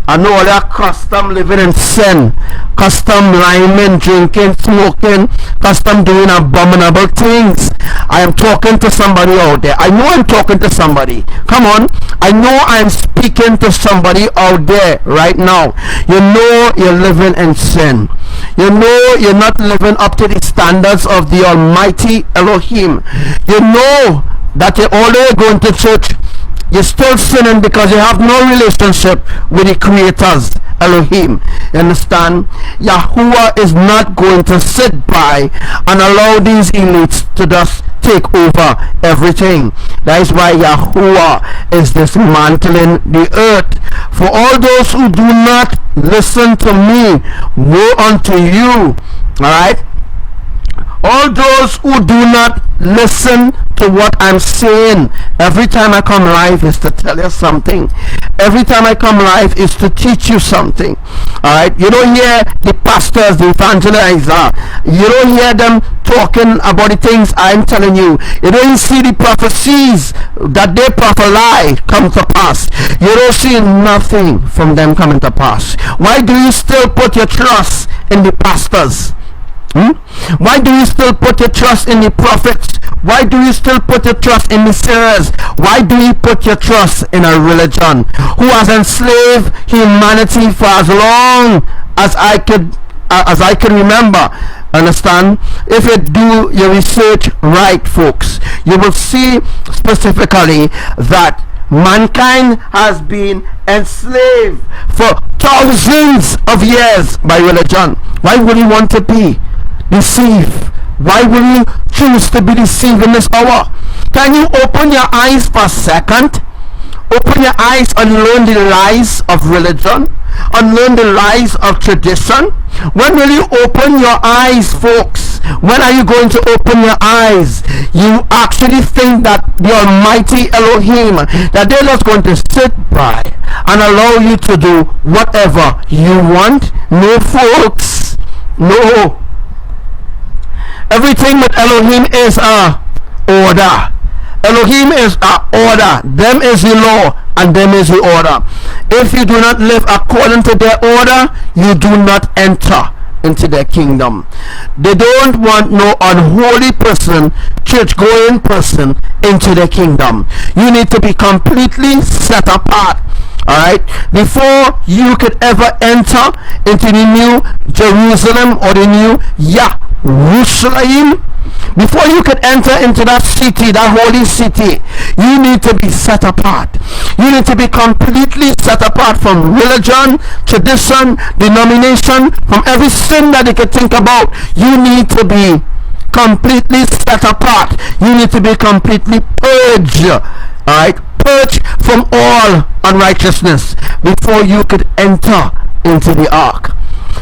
I know all that custom living in sin, custom lying, drinking, smoking, custom doing abominable things. I am talking to somebody out there. I know I'm talking to somebody. Come on. I know I'm speaking to somebody out there right now. You know you're living in sin. You know you're not living up to the standards of the Almighty Elohim. You know that you're already going to church. You're still sinning because you have no relationship with the Creator's Elohim. You understand? Yahuwah is not going to sit by and allow these elites to just take over everything. That is why Yahuwah is dismantling the earth. For all those who do not listen to me, woe unto you. Alright? All those who do not listen to what I'm saying, every time I come live is to tell you something. Every time I come live is to teach you something. Alright, you don't hear the pastors, the evangelizer, you don't hear them talking about the things I'm telling you. You don't see the prophecies that they prophesy come to pass. You don't see nothing from them coming to pass. Why do you still put your trust in the pastors? Why do you still put your trust in the prophets? Why do you still put your trust in the seers? Why do you put your trust in a religion who has enslaved humanity for as long as I could remember? Understand? If you do your research right, folks, you will see specifically that mankind has been enslaved for thousands of years by religion. Why would you want to be deceived? Why will you choose to be deceived in this hour? Can you open your eyes for a second? Open your eyes and learn the lies of religion, and learn the lies of tradition. When will you open your eyes, folks? When are you going to open your eyes? You actually think that the Almighty Elohim, that they're just going to sit by and allow you to do whatever you want? No, folks. No. Everything with Elohim is a order. Elohim is a order. Them is the law and them is the order. If you do not live according to their order, you do not enter into their kingdom. They don't want no unholy person, church going person into their kingdom. You need to be completely set apart. Alright, before you could ever enter into the new Jerusalem or the new YAHRUSHALAYIM, before you could enter into that city, that holy city, you need to be set apart. You need to be completely set apart from religion, tradition, denomination, from every sin that you could think about. You need to be completely set apart. You need to be completely purged. Alright, purged from all unrighteousness before you could enter into the ark.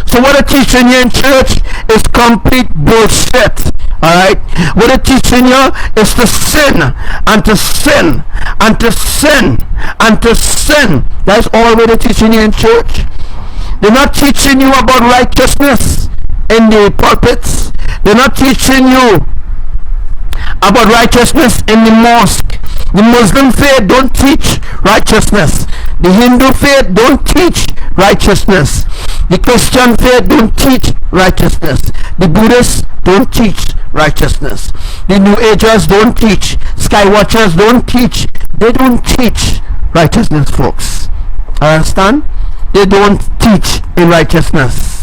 So what they're teaching you in church is complete bullshit. Alright, what they're teaching you is to sin and to sin and to sin and to sin. That's all what they're teaching you in church. They're not teaching you about righteousness in the pulpits. They're not teaching you about righteousness in the mosque. The Muslim faith don't teach righteousness. The Hindu faith don't teach righteousness. The Christian faith don't teach righteousness. The Buddhists don't teach righteousness. The New Agers don't teach. Skywatchers don't teach. They don't teach righteousness, folks. Understand? They don't teach in righteousness.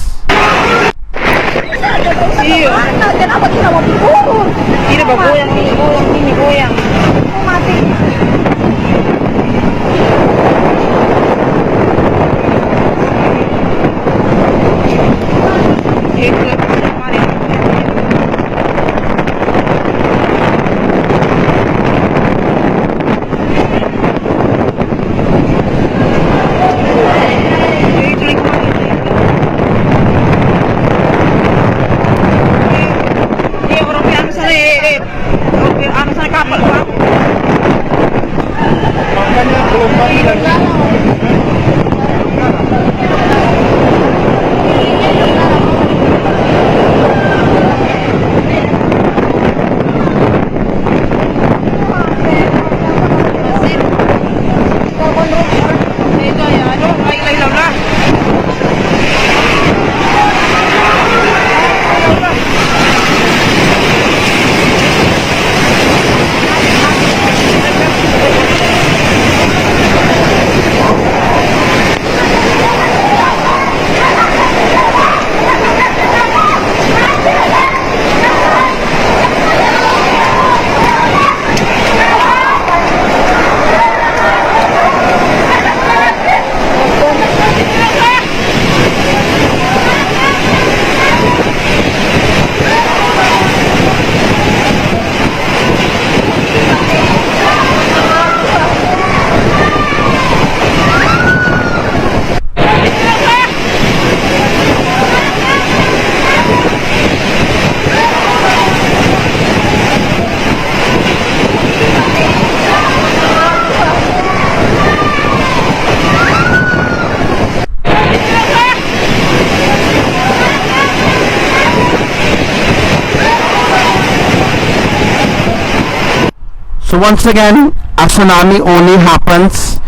So once again, a tsunami only happens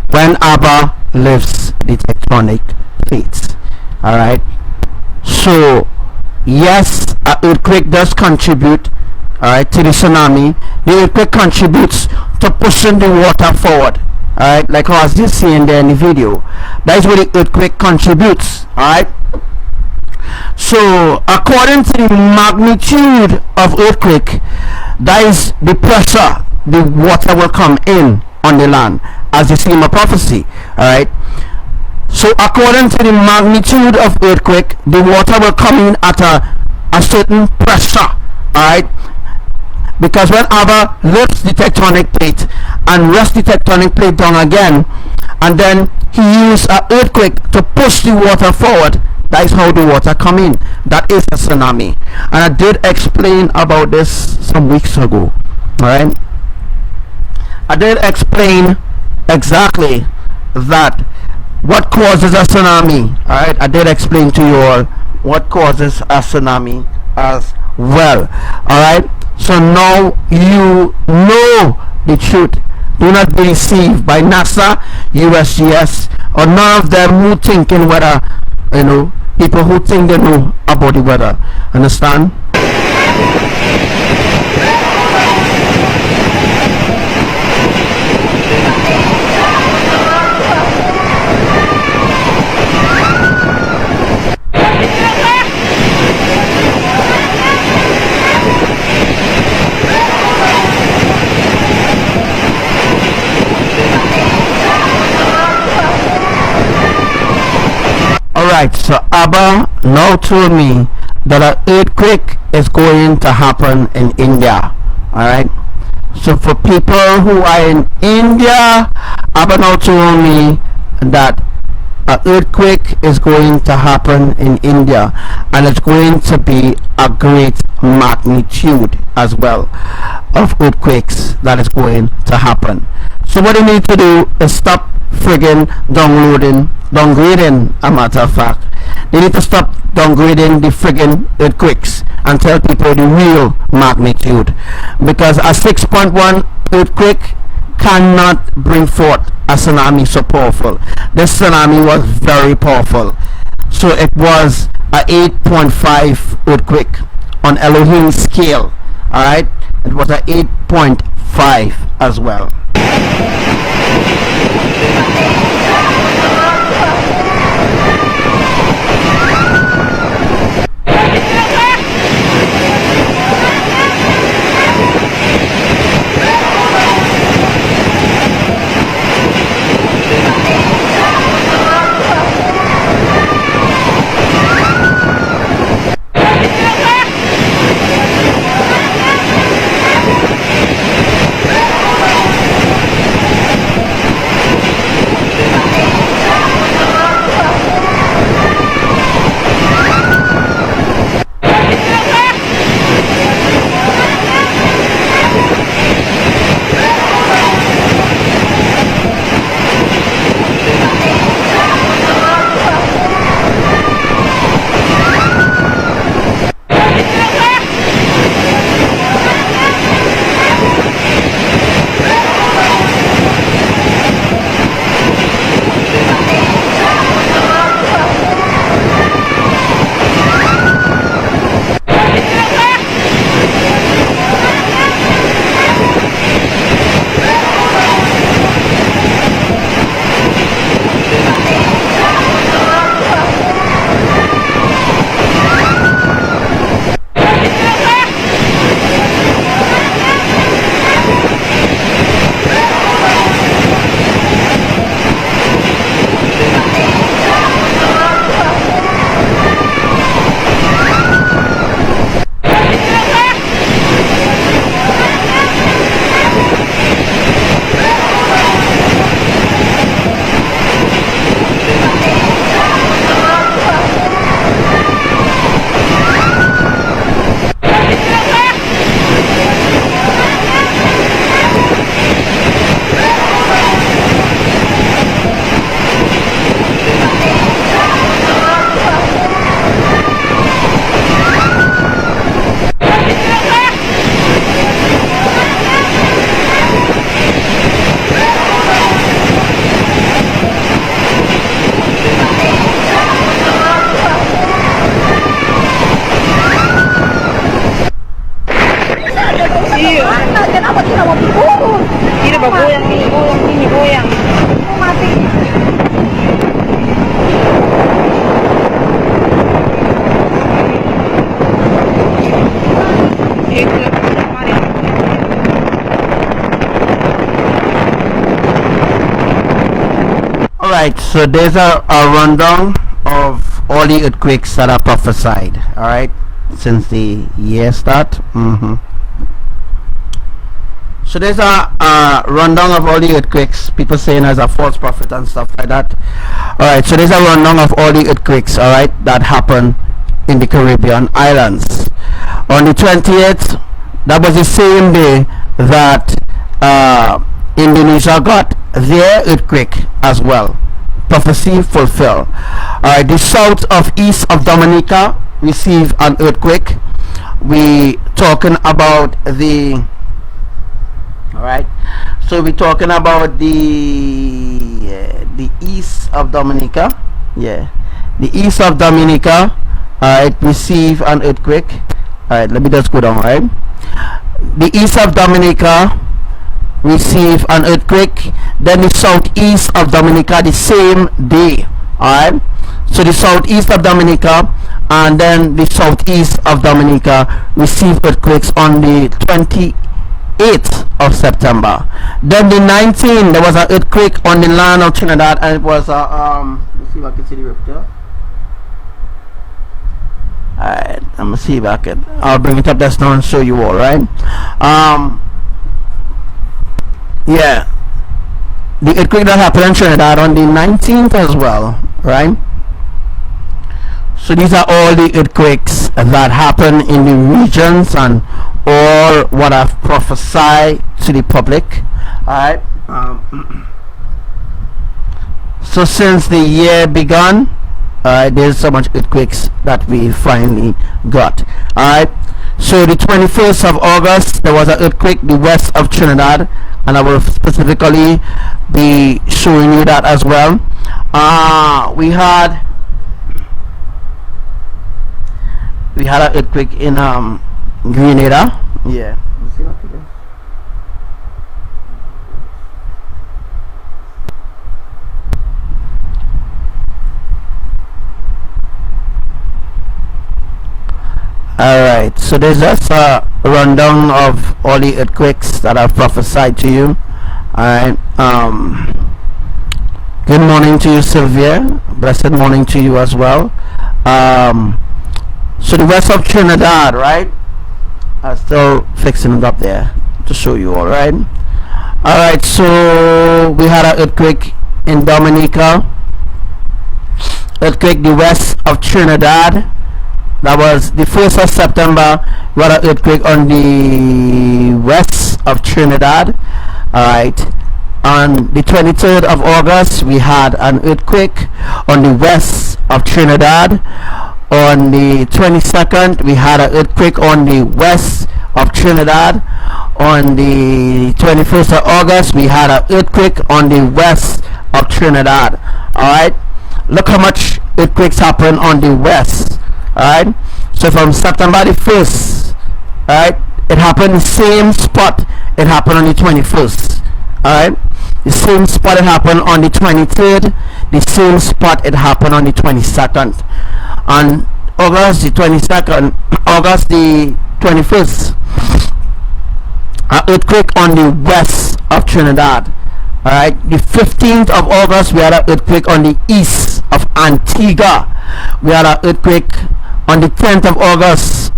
when Abba lifts the tectonic plates. Alright. So yes, an earthquake does contribute, alright, to the tsunami. The earthquake contributes to pushing the water forward. Alright, like I was just saying there in the video. That is where the earthquake contributes. Alright. So according to the magnitude of earthquake, that is the pressure the water will come in on the land, as you see in my prophecy. Alright. So according to the magnitude of earthquake, the water will come in at a certain pressure. Alright. Because when Abba lifts the tectonic plate and rests the tectonic plate down again, and then he used an earthquake to push the water forward, that is how the water come in. That is a tsunami. And I did explain about this some weeks ago. Alright. I did explain exactly that what causes a tsunami. Alright. I did explain to you all what causes a tsunami as well. Alright. So now you know the truth. Do not be deceived by NASA, USGS, or none of them who thinking whether, you know, people who think they know about the weather. Understand? Alright, so Abba now told me that an earthquake is going to happen in India. Alright, so for people who are in India, Abba now told me that an earthquake is going to happen in India, and it's going to be a great magnitude as well of earthquakes that is going to happen. So what you need to do is stop friggin' downgrading, a matter of fact. They need to stop downgrading the friggin' earthquakes and tell people the real magnitude, because a 6.1 earthquake cannot bring forth a tsunami so powerful. This tsunami was very powerful. So it was a 8.5 earthquake on Elohim scale. Alright, it was a 8.5 as well. Alright, so there's a rundown of all the earthquakes that are prophesied, alright, since the year start. So there's a rundown of all the earthquakes, people saying as a false prophet and stuff like that. Alright, so there's a rundown of all the earthquakes, alright, that happen in the Caribbean islands. On the 28th, that was the same day that Indonesia got their earthquake as well. Prophecy fulfilled. Alright, the south of east of Dominica received an earthquake. We talking about the alright, so we're talking about the east of Dominica. Yeah, the east of Dominica received an earthquake. Alright, let me just go down. Right, the east of Dominica receive an earthquake. Then the southeast of Dominica the same day. Alright, so the southeast of Dominica and then the southeast of Dominica receive earthquakes on the 28th of September. Then the 19th there was an earthquake on the land of Trinidad, and it was let's see if I can see the riptide. Alright, I'm gonna see if I can, I'll bring it up just now and show you all. Right, yeah, the earthquake that happened in Trinidad on the 19th as well. Right, so these are all the earthquakes that happen in the regions and all what I've prophesied to the public. Alright, so since the year began, there's so much earthquakes that we finally got. Alright, so the 21st of August there was an earthquake the west of Trinidad, and I will specifically be showing you that as well. We had an earthquake in Grenada. Yeah, let's see what it is. Alright, so there's just a rundown of all the earthquakes that I've prophesied to you. Alright, good morning to you, Sylvia. Blessed morning to you as well. So the west of Trinidad, right? I'm still fixing it up there to show you all. Right, alright, so we had an earthquake in Dominica, earthquake the west of Trinidad. That was the 1st of September. We had an earthquake on the west of Trinidad. Alright, on the 23rd of August we had an earthquake on the west of Trinidad. On the 22nd we had an earthquake on the west of Trinidad. On the 21st of August we had an earthquake on the west of Trinidad. Alright, look how much earthquakes happen on the west. Alright, so from September the 1st, alright, it happened the same spot it happened on the 21st. Alright, the same spot it happened on the 23rd, the same spot it happened on the 22nd. On August the 22nd, August the 21st, an earthquake on the west of Trinidad. Alright, the 15th of August we had an earthquake on the east of Antigua. We had an earthquake on the 10th of August,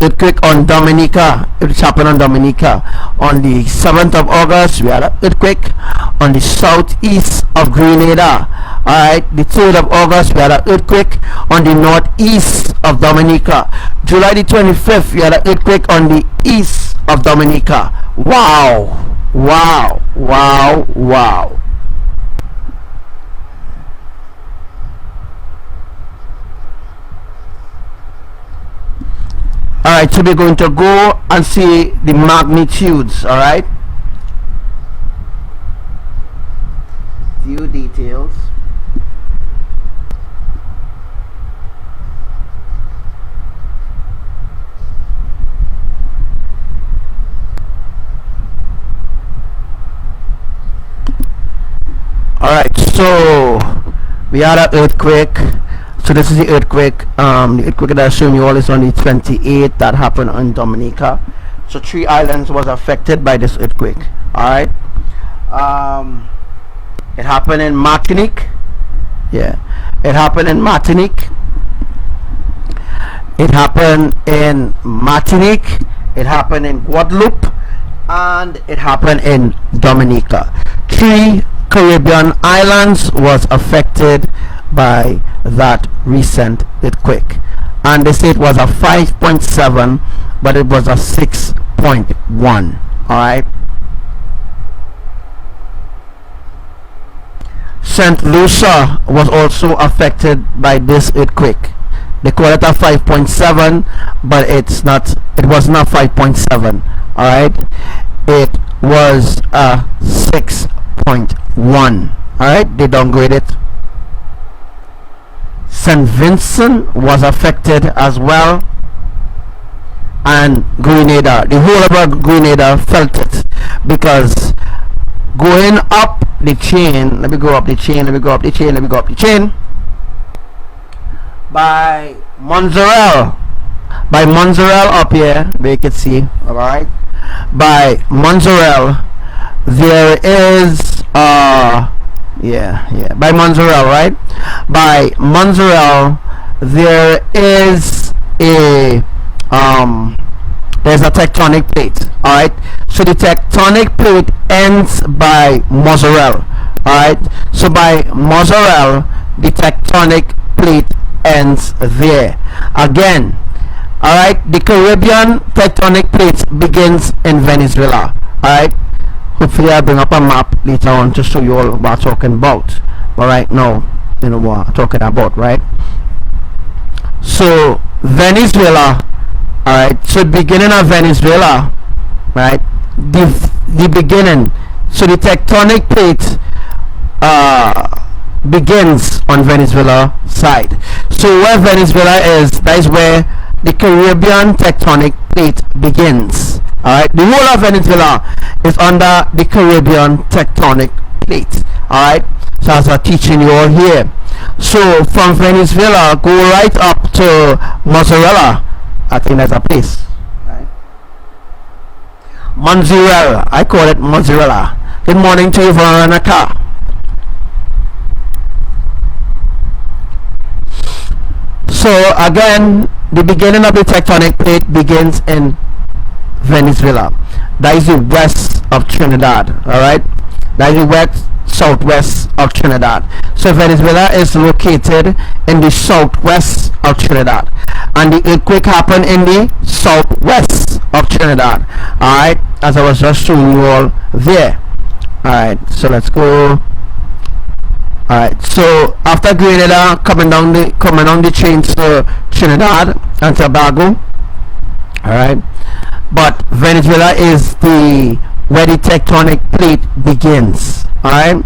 earthquake on Dominica. It happened on Dominica. On the 7th of August we had an earthquake on the southeast of Grenada. Alright, the 3rd of August we had an earthquake on the northeast of Dominica. July the 25th we had an earthquake on the east of Dominica. Wow, wow, wow, wow. Alright, so we're going to go and see the magnitudes. Alright, few details. Alright, so we had an earthquake. So this is the earthquake. The earthquake that I showed you all is on the 28th that happened on Dominica. So 3 islands was affected by this earthquake. Alright, It happened in Martinique. Yeah, it happened in Martinique. It happened in Martinique. It happened in Guadeloupe, and it happened in Dominica. 3 Caribbean islands was affected by that recent earthquake, and they say it was a 5.7, but it was a 6.1. all right. St. Lucia was also affected by this earthquake. They call it a 5.7, but it's not. It was not 5.7. all right, it was a 6.1. all right, they downgrade it. St. Vincent was affected as well, and Grenada, the whole of Grenada felt it, because going up the chain, let me go up the chain, let me go up the chain, let me go up the chain, by Montserrat up here, where you can see, all right, by Montserrat there is by Montserrat, right, by Montserrat there is a there's a tectonic plate, all right. So the tectonic plate ends by Montserrat, all right. So by Montserrat the tectonic plate ends there again, all right. The Caribbean tectonic plate begins in Venezuela, all right. Hopefully I'll bring up a map later on to show you all what I'm talking about, but right now you know what I'm talking about, right? So Venezuela, all right. So beginning of Venezuela, right, the beginning, so the tectonic plate begins on Venezuela side. So where Venezuela is, that is where the Caribbean tectonic plate begins, all right. The whole of Venezuela is under the Caribbean tectonic plate, all right. So as I'm teaching you all here, so from Venezuela go right up to Mozzarella. I think that's a place, right? Mozzarella, I call it Mozzarella. Good morning to you, Veronica. So again, the beginning of the tectonic plate begins in Venezuela. That is the west of Trinidad, all right. That is the west southwest of Trinidad. So Venezuela is located in the southwest of Trinidad, and the earthquake happened in the southwest of Trinidad, all right, as I was just showing you all there. All right, so let's go. All right, so after Grenada, coming down the chain to Trinidad and Tobago, all right. But Venezuela is where the tectonic plate begins, all right.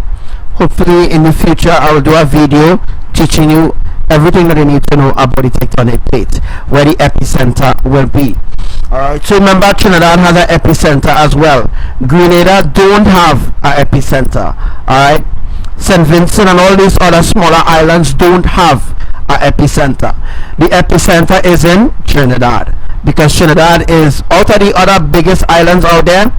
Hopefully in the future I will do a video teaching you everything that you need to know about the tectonic plate, where the epicenter will be, all right. So remember, Trinidad has an epicenter as well. Grenada don't have an epicenter, all right. St. Vincent and all these other smaller islands don't have an epicenter. The epicenter is in Trinidad, because Trinidad is, out of the other biggest islands out there,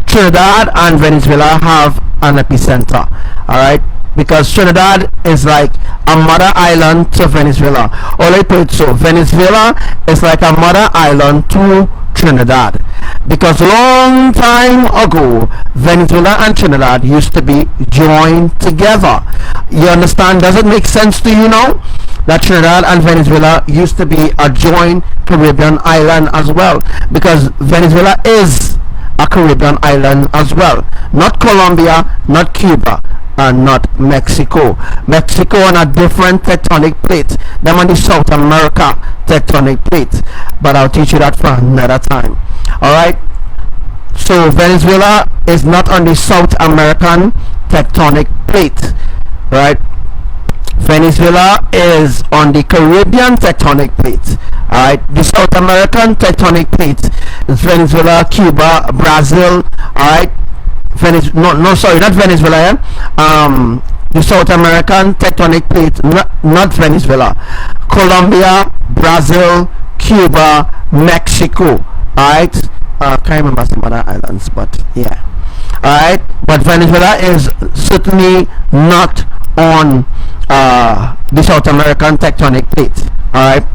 Trinidad and Venezuela have an epicenter, all right, because Trinidad is like a mother island to Venezuela. Or I put it so, Venezuela is like a mother island to Trinidad, because long time ago Venezuela and Trinidad used to be joined together. You understand? Does it make sense to you now that Trinidad and Venezuela used to be a joined Caribbean island as well? Because Venezuela is a Caribbean island as well, not Colombia, not Cuba, and not Mexico. Mexico on a different tectonic plate, them on the South America tectonic plate, but I'll teach you that for another time, all right. So Venezuela is not on the South American tectonic plate, right? Venezuela is on the Caribbean tectonic plate, all right. The South American tectonic plate is Venezuela, Cuba, Brazil, all right. Not Venezuela, the South American tectonic plate, not Venezuela, Colombia, Brazil, Cuba, Mexico, all right. Can't remember some other islands, but yeah. Alright, but Venezuela is certainly not on the South American tectonic plate. Alright,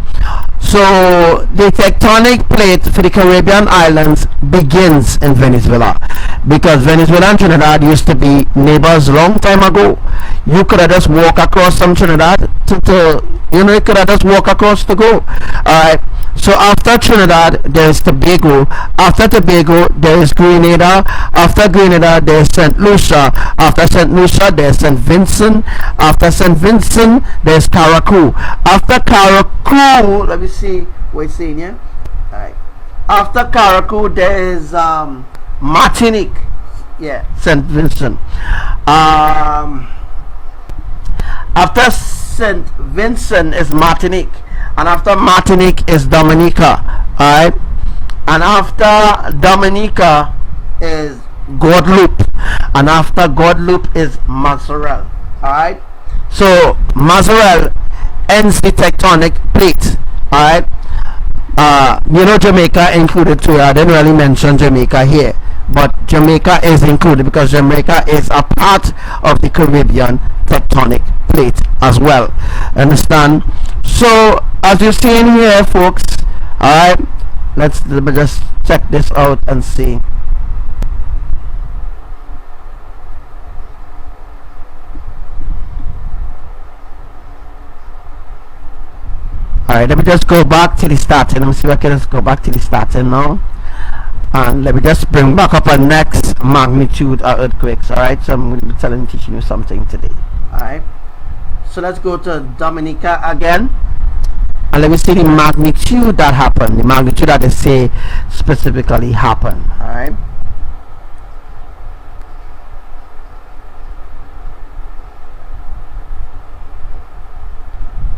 so the tectonic plate for the Caribbean islands begins in Venezuela, because Venezuela and Trinidad used to be neighbors long time ago. You could have just walk across from Trinidad to you know, you could have just walk across to go. Alright, so after Trinidad there is Tobago, after Tobago there is Grenada, after Grenada there is St. Lucia, after St. Lucia there is St. Vincent, after St. Vincent there is Caracou, after Caracou, let me see what it's saying here. Alright, after Caracou there is Martinique, yeah, St. Vincent. After St. Vincent is Martinique, and after Martinique is Dominica. Alright, and after Dominica is Guadeloupe, and after Guadeloupe is Mazarel. Alright, so Mazarel ends the tectonic plate. Alright, you know, Jamaica included too. I didn't really mention Jamaica here, but Jamaica is included because Jamaica is a part of the Caribbean tectonic plate as well. Understand? So as you see in here, folks, alright, let me just check this out and see. Alright, let me just go back to the starting. Let me see if I can just go back to the starting now. And let me just bring back up our next magnitude of earthquakes. Alright, so I'm going to be teaching you something today. Alright, so let's go to Dominica again, and let me see the magnitude that happened, the magnitude that they say specifically happened. Alright,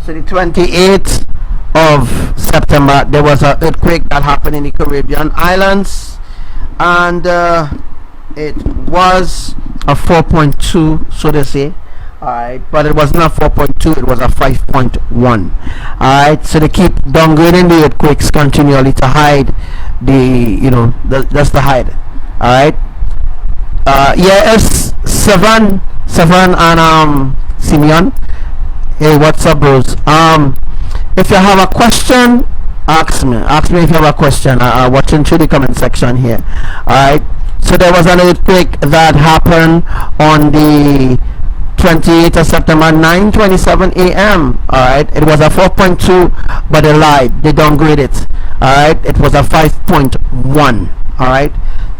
so the 28th of September there was an earthquake that happened in the Caribbean islands, and it was a 4.2, so they say. Alright, but it was not 4.2, it was a 5.1. Alright, so they keep downgrading the earthquakes continually to hide the, you know, just to hide. Alright, yeah, it's Sevan and Simeon. Hey, what's up, bros? If you have a question, ask me if you have a question. Watching through the comment section here. Alright, so there was an earthquake that happened on the 28th of September, 9:27 a.m. Alright, it was a 4.2, but they lied, they downgraded it. Alright, it was a 5.1. Alright,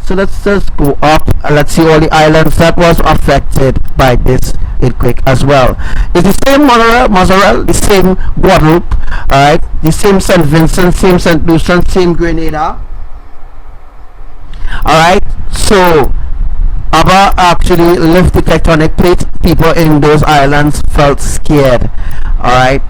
so let's just go up and let's see all the islands that was affected by this earthquake as well. It's the same Mazarel, the same Guadeloupe, alright, the same St. Vincent, same St. Lucia, same Grenada. Alright, so ABBA actually lifted the tectonic plate. People in those islands felt scared. Alright,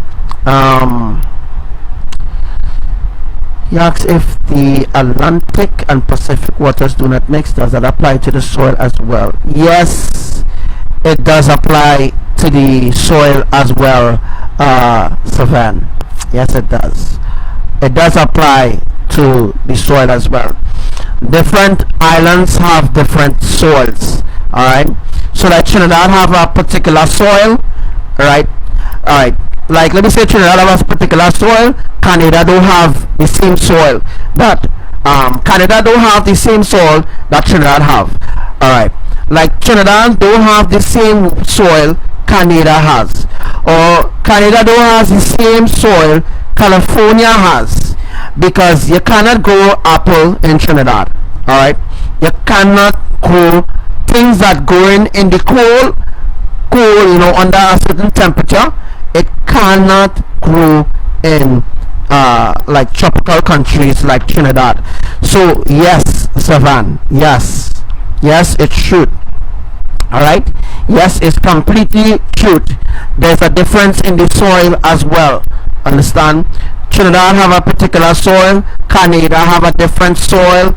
he asks if the Atlantic and Pacific waters do not mix. Does that apply to the soil as well? Yes, it does apply to the soil as well, Savan. Yes, it does. It does apply to the soil as well. Different islands have different soils. Alright, so like Trinidad have a particular soil, right? Alright, like let me say Trinidad has a particular soil. Canada don't have the same soil that Canada don't have the same soil that Trinidad have. Alright, like Trinidad don't have the same soil Canada has, or Canada don't have the same soil California has, because you cannot grow apple in Trinidad. Alright, you cannot grow things that growing in the cold, you know, under a certain temperature. It cannot grow in like tropical countries like Trinidad. So yes, Savan, yes, it should. Alright, yes, it's completely true. There's a difference in the soil as well. Understand? Trinidad have a particular soil, Canada have a different soil,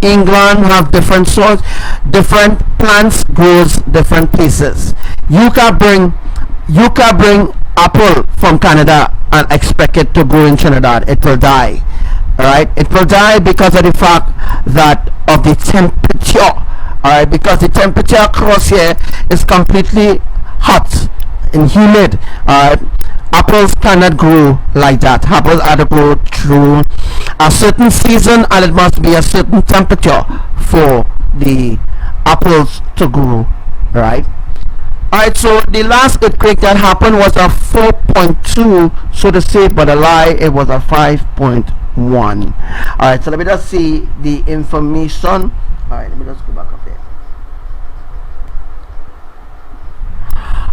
England have different soils, different plants grows different places. You can bring apple from Canada and expect it to grow in Trinidad. It will die. Alright, it will die because of the fact that of the temperature. Alright, because the temperature across here is completely hot and humid. Alright, apples cannot grow like that. Apples are to grow through a certain season, and it must be a certain temperature for the apples to grow, right? Alright, so the last earthquake that happened was a 4.2, so to say, but a lie, it was a 5.1. Alright, so let me just see the information. Alright, let me just go back up there.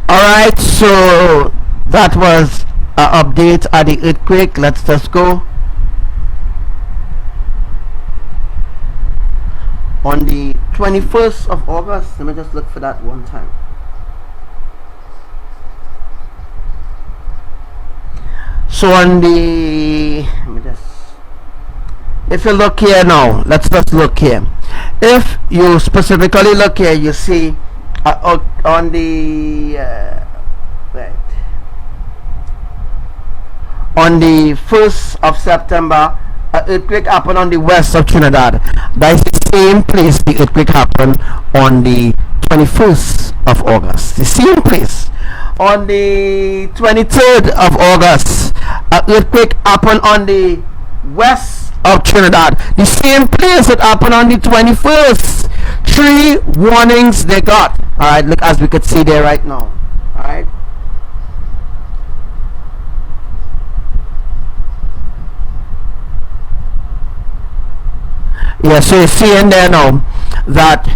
Alright, so that was an update at the earthquake. Let's just go. On the 21st of August, let me just look for that one time. So on the, let me just, if you look here now, let's just look here. If you specifically look here, you see on the right, on the 1st of September, an earthquake happened on the west of Trinidad. That is the same place the earthquake happened on the 21st of August. The same place. On the 23rd of August, an earthquake happened on the west of Trinidad. The same place that happened on the 21st. 3 warnings they got. Alright, look, as we could see there right now. Alright. Yeah, so you see in there now that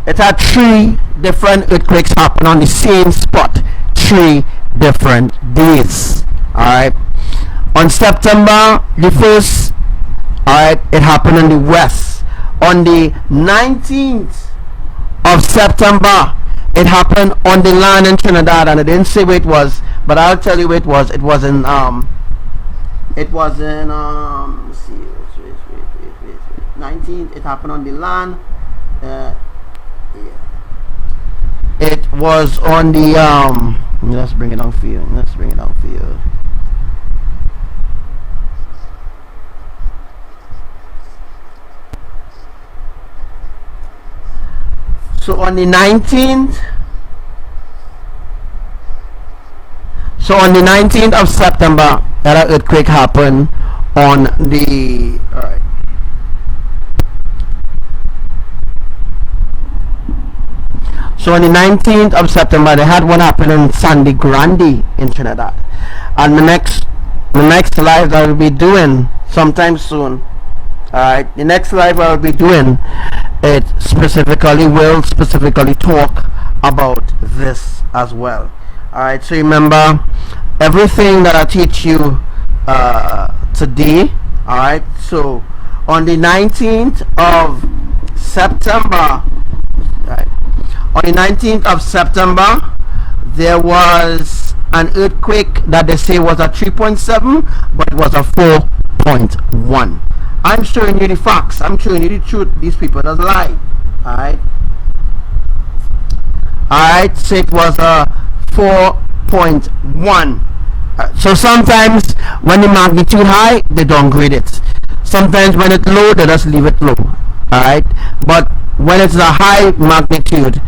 it had 3 different earthquakes happen on the same spot, 3 different days. Alright, on September the 1st, alright, it happened in the west. On the 19th of September, it happened on the land in Trinidad, and I didn't say where it was, but I'll tell you where it was. It was in let's see, wait. 19th, it happened on the land. Yeah. It was on the let's bring it down for you. So on the 19th, of September, that earthquake happened on the, alright, so on the 19th of September, they had one happen in Sandy Grande in Trinidad. And the next live I will be doing sometime soon. Alright, the next live I will be doing, it will specifically talk about this as well. Alright, so remember everything that I teach you today. Alright, so on the 19th of September, right, on the 19th of September, there was an earthquake that they say was a 3.7, but it was a 4.1. I'm showing you the facts. I'm showing you the truth. These people doesn't lie. Alright. Alright, so it was a 4.1. So sometimes when the magnitude high, they downgrade it. Sometimes when it's low, they just leave it low. Alright. But when it's a high magnitude,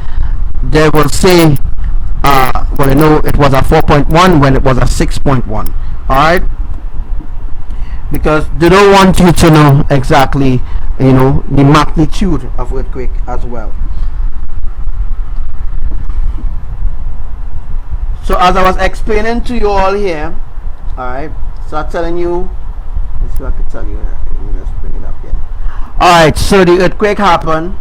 they will say, well, you know, it was a 4.1 when it was a 6.1. Alright. Because they don't want you to know exactly, you know, the magnitude of earthquake as well. So as I was explaining to you all here, alright, so I'm telling you, let's see what I can tell you. Let me just bring it up here. Alright, so the earthquake happened.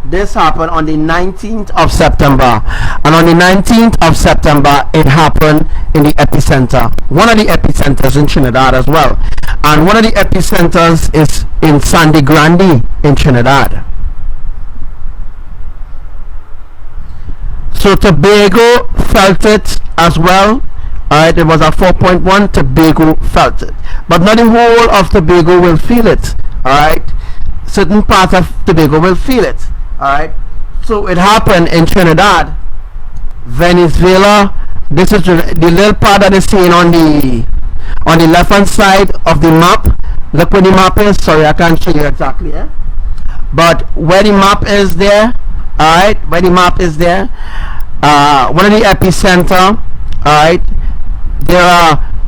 This happened on the 19th of September, and on the 19th of September it happened in the epicenter, one of the epicenters in Trinidad as well, and one of the epicenters is in Sandy Grande in Trinidad. So Tobago felt it as well. Alright, it was a 4.1. Tobago felt it, but not the whole of Tobago will feel it. Alright, certain parts of Tobago will feel it. Alright, so it happened in Trinidad, Venezuela. This is the little part that is seen on the left hand side of the map. Look where the map is. Sorry, I can't show you exactly. but where the map is there, all right, where the map is there, one of the epicenter, all right,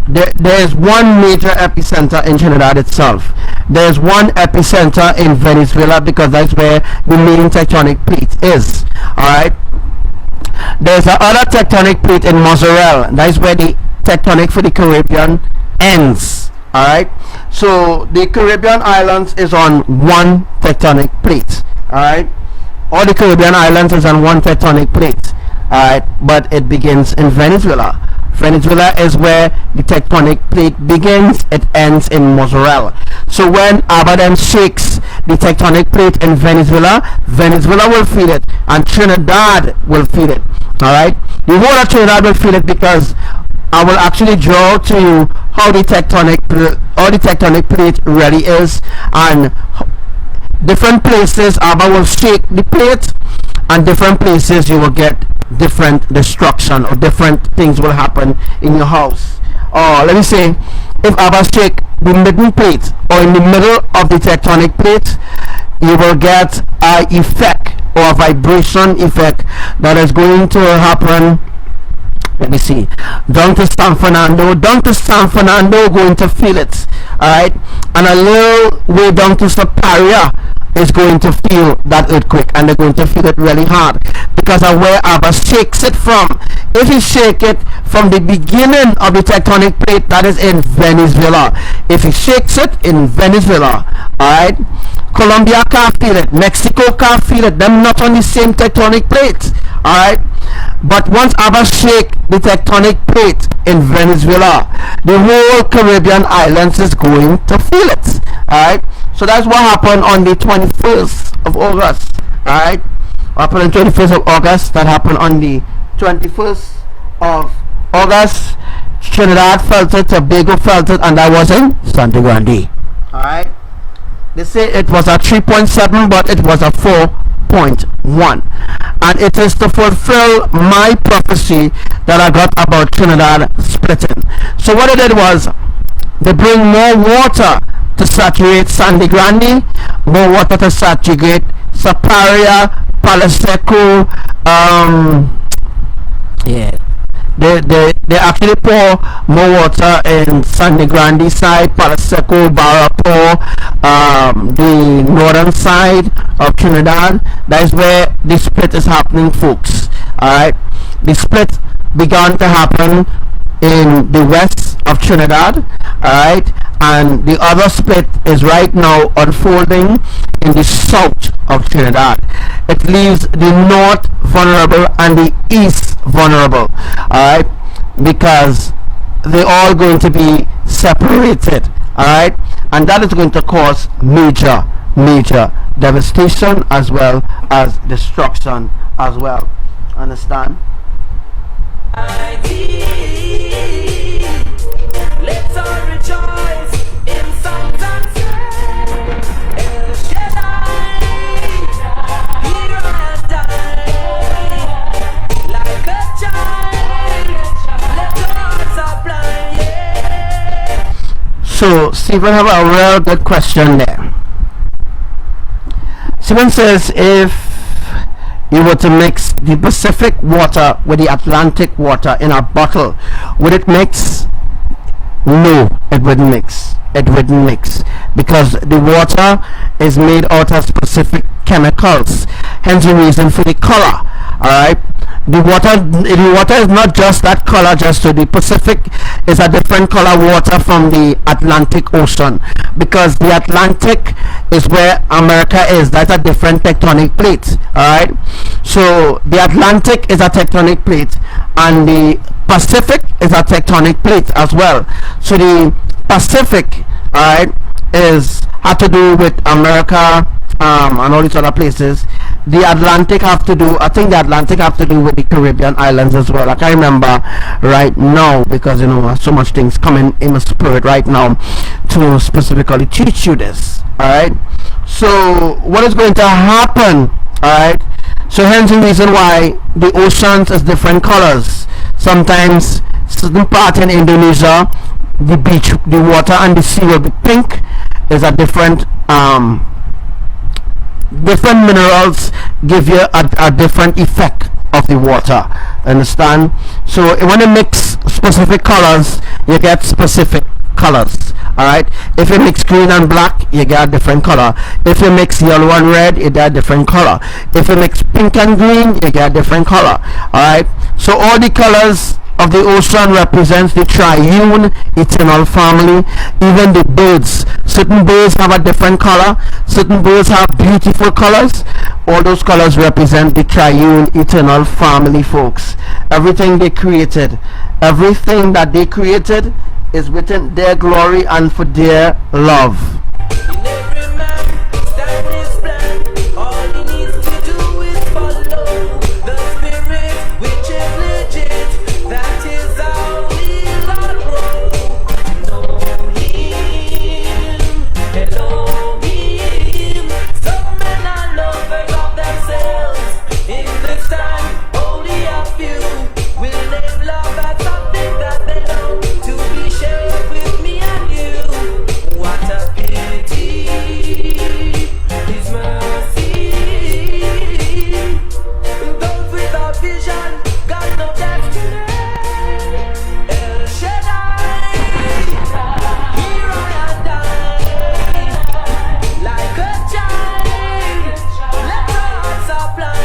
there is one major epicenter in Trinidad itself. There's one epicenter in Venezuela, because that's where the main tectonic plate is, all right. There's another tectonic plate in Mozzarella. That's where the tectonic for the Caribbean ends, all right. So the Caribbean islands is on one tectonic plate, all right. All the Caribbean islands is on one tectonic plate, all right, but it begins in Venezuela. Venezuela is where the tectonic plate begins, it ends in Mozzarella. So when ABBA then shakes the tectonic plate in Venezuela, Venezuela will feel it, and Trinidad will feel it, all right. The whole of Trinidad will feel it, because I will actually draw to you how the tectonic plate really is, and different places ABBA will shake the plate, and different places you will get different destruction, or different things will happen in your house. Or let me say, if ABBA shake the middle plate, or in the middle of the tectonic plate, you will get a effect, or a vibration effect, that is going to happen. Let me see, down to San Fernando, going to feel it, alright, and a little way down to Superior is going to feel that earthquake, and they're going to feel it really hard, because of where ABBA shakes it from. If you shake it from the beginning of the tectonic plate, that is in Venezuela. If he shakes it in Venezuela, alright, Colombia can't feel it, Mexico can't feel it, them not on the same tectonic plate, alright. But once ABBA shake the tectonic plate in Venezuela, the whole Caribbean islands is going to feel it, alright. So that's what happened on the 21st of August, alright. What happened on the 21st of August? That happened on the 21st of August. Trinidad felt it, Tobago felt it, and that was in Santa Grande, alright. They say it was a 3.7, but it was a 4.1, and it is to fulfill my prophecy that I got about Trinidad splitting. So what they did was, they bring more water to saturate Sangre Grande, more water to saturate Superior, Palo Seco, yeah. They actually pour more water in Sangre Grande side, Palo Seco, Barapo, the northern side of Trinidad. That is where the split is happening, folks, alright. The split began to happen in the west of Trinidad, alright, and the other split is right now unfolding in the south of Trinidad. It leaves the north vulnerable and the east vulnerable, alright, because they're all going to be separated, alright, and that is going to cause major devastation as well as destruction as well. Understand? Let's all rejoice in songs and songs. El Shaddai, here I die, like a child. Let your hearts apply. So Stephen have a real good question there. Stephen says, if you were to mix the Pacific water with the Atlantic water in a bottle, would it mix? No, it wouldn't mix. It wouldn't mix, because the water is made out of specific chemicals, hence the reason for the color, alright. The water is not just that color. Just so the Pacific is a different color water from the Atlantic Ocean, because the Atlantic is where America is. That's a different tectonic plate, alright. So the Atlantic is a tectonic plate, and the Pacific is a tectonic plate as well. So the Pacific, alright, had to do with America, and all these other places. The Atlantic have to do, I think the Atlantic have to do with the Caribbean islands as well. I can't remember right now, because you know, so much things coming in my spirit right now to specifically teach you this, alright. So what is going to happen, alright? So hence the reason why the oceans is different colors. Sometimes certain part in Indonesia, the beach, the water and the sea will be pink. Is a different different minerals give you a different effect of the water. Understand? So when you mix specific colors, you get specific colors. Alright, if you mix green and black, you get a different color. If you mix yellow and red, you get a different color. If you mix pink and green, you get a different color. Alright, so all the colors of the ocean represents the triune eternal family. Even the birds, certain birds have a different color, certain birds have beautiful colors. All those colors represent the triune eternal family, folks. Everything they created, everything that they created is within their glory and for their love. In every man stand his plan. All he needs to do is follow the spirit which is legit. That is how we'll all grow. Elohim, Elohim. Some men are lovers of themselves. In this time, only a few will name love as something that they know to be shared with me and you. What a pity, His mercy. Those without vision got no destiny. El Shaddai, here I die, like a child. Let our hearts apply,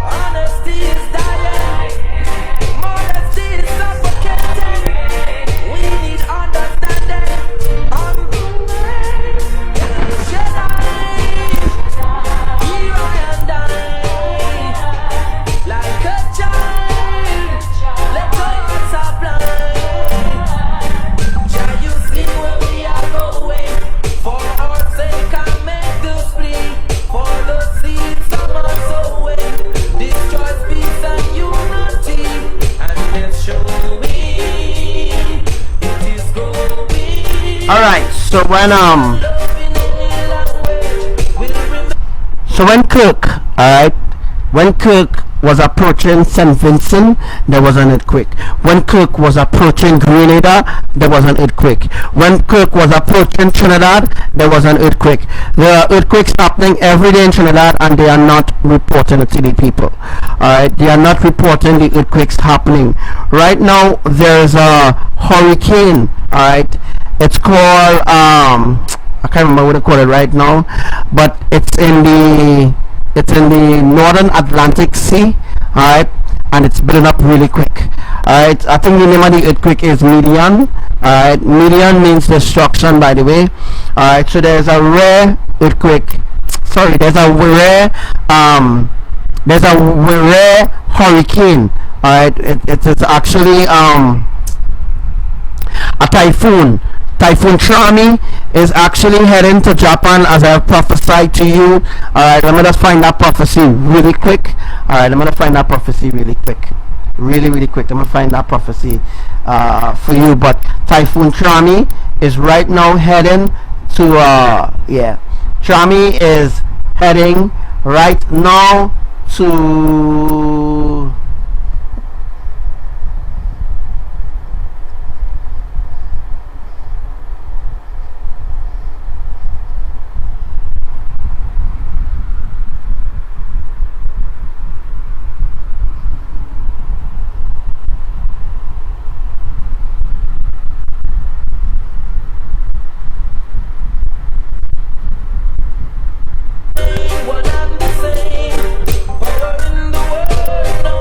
Honesty is dying, modesty is suffocating. We need understanding on the way. El Shaddai, here I die, like a child. Let our hearts apply. Jah, you see where we are going. For our sake, I make this plea. For the seeds some are sowing, destroys peace and unity, and it's showing it is growing. Alright, so Love in any language will remain. so when Kirk, alright, when Kirk was approaching St. Vincent, there was an earthquake. When Kirk was approaching Grenada, there was an earthquake. When Kirk was approaching Trinidad, there was an earthquake. There are earthquakes happening every day in Trinidad, and they are not reporting it to the people. Alright, they are not reporting the earthquakes happening. Right now, there's a hurricane. Alright, it's called I can't remember what they call it right now, but it's in the northern Atlantic Sea. Alright, and it's building up really quick. Alright, I think the name of the earthquake is Median. Alright, Median means destruction, by the way. Alright, so there's a rare earthquake. Sorry, there's a rare hurricane. Alright, it is actually a typhoon. Typhoon Trami is actually heading to Japan, as I prophesied to you. Alright, let me just find that prophecy really quick. Alright, I'm gonna find that prophecy really quick. Really quick. I'm gonna find that prophecy for you. But Typhoon Trami is right now heading to Trami is heading right now to One and the same, power in the world, no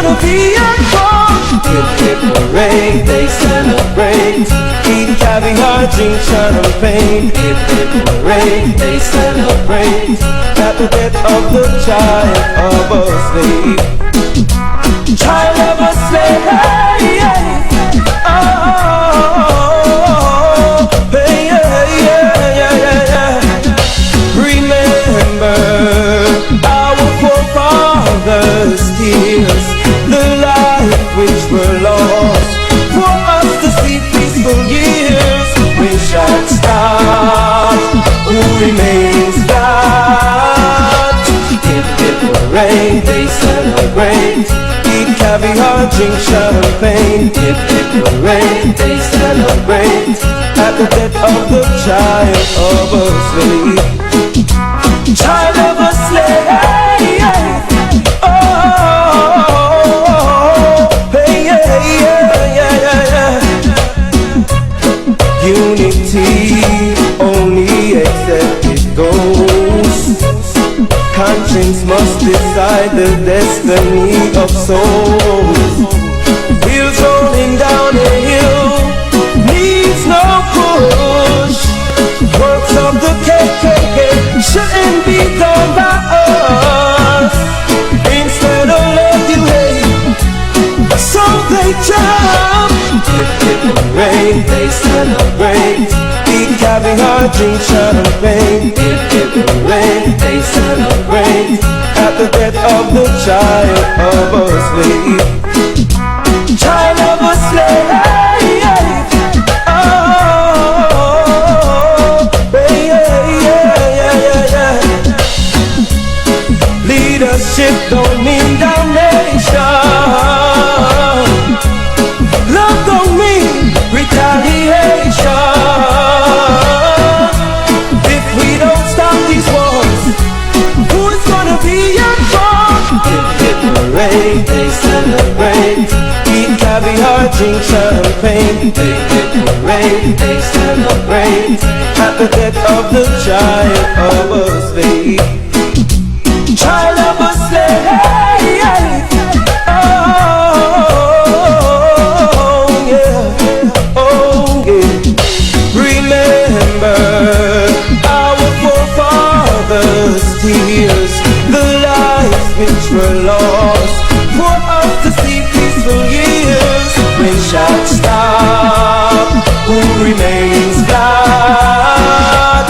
gonna be informed? If hooray, they celebrate. Eat caviar, drink champagne. If hooray, they celebrate. At the death of the child of a slave. Child of a slave, hey, hey. Oh, hey, yeah, yeah, yeah, yeah. Remember our forefathers' tears, the life which were lost, for us to see peaceful years. We shall stop. Who remains God? If hooray, they celebrate. Eat caviar, drink champagne. If hooray, they celebrate. At the death of the child of a slave. Child of a slave. Oh, hey, yeah, yeah, yeah, yeah. Unity only accepted goes. Conscience must decide the destiny of souls. Wheels rolling down a hill needs no push. Works of the KKK shouldn't be done by us. Instead of love you hate, so they jump. If hooray, they celebrate. Eat caviar, drink champagne. If hooray, they celebrate. At the death of the child of a slave. Child of a slave. Oh, yeah, yeah, yeah, yeah. Leadership don't mean damnation. Love don't mean retaliation. If we don't stop these wars, who is gonna be informed? If hooray, they celebrate. Eat caviar, drink champagne. If hooray, they celebrate. At the death of the child of a slave. Child of a slave. Oh, yeah. Oh, yeah. Remember our forefathers' tears, the lives which were lost, for us to see peaceful years. We shall stop. Who remains God?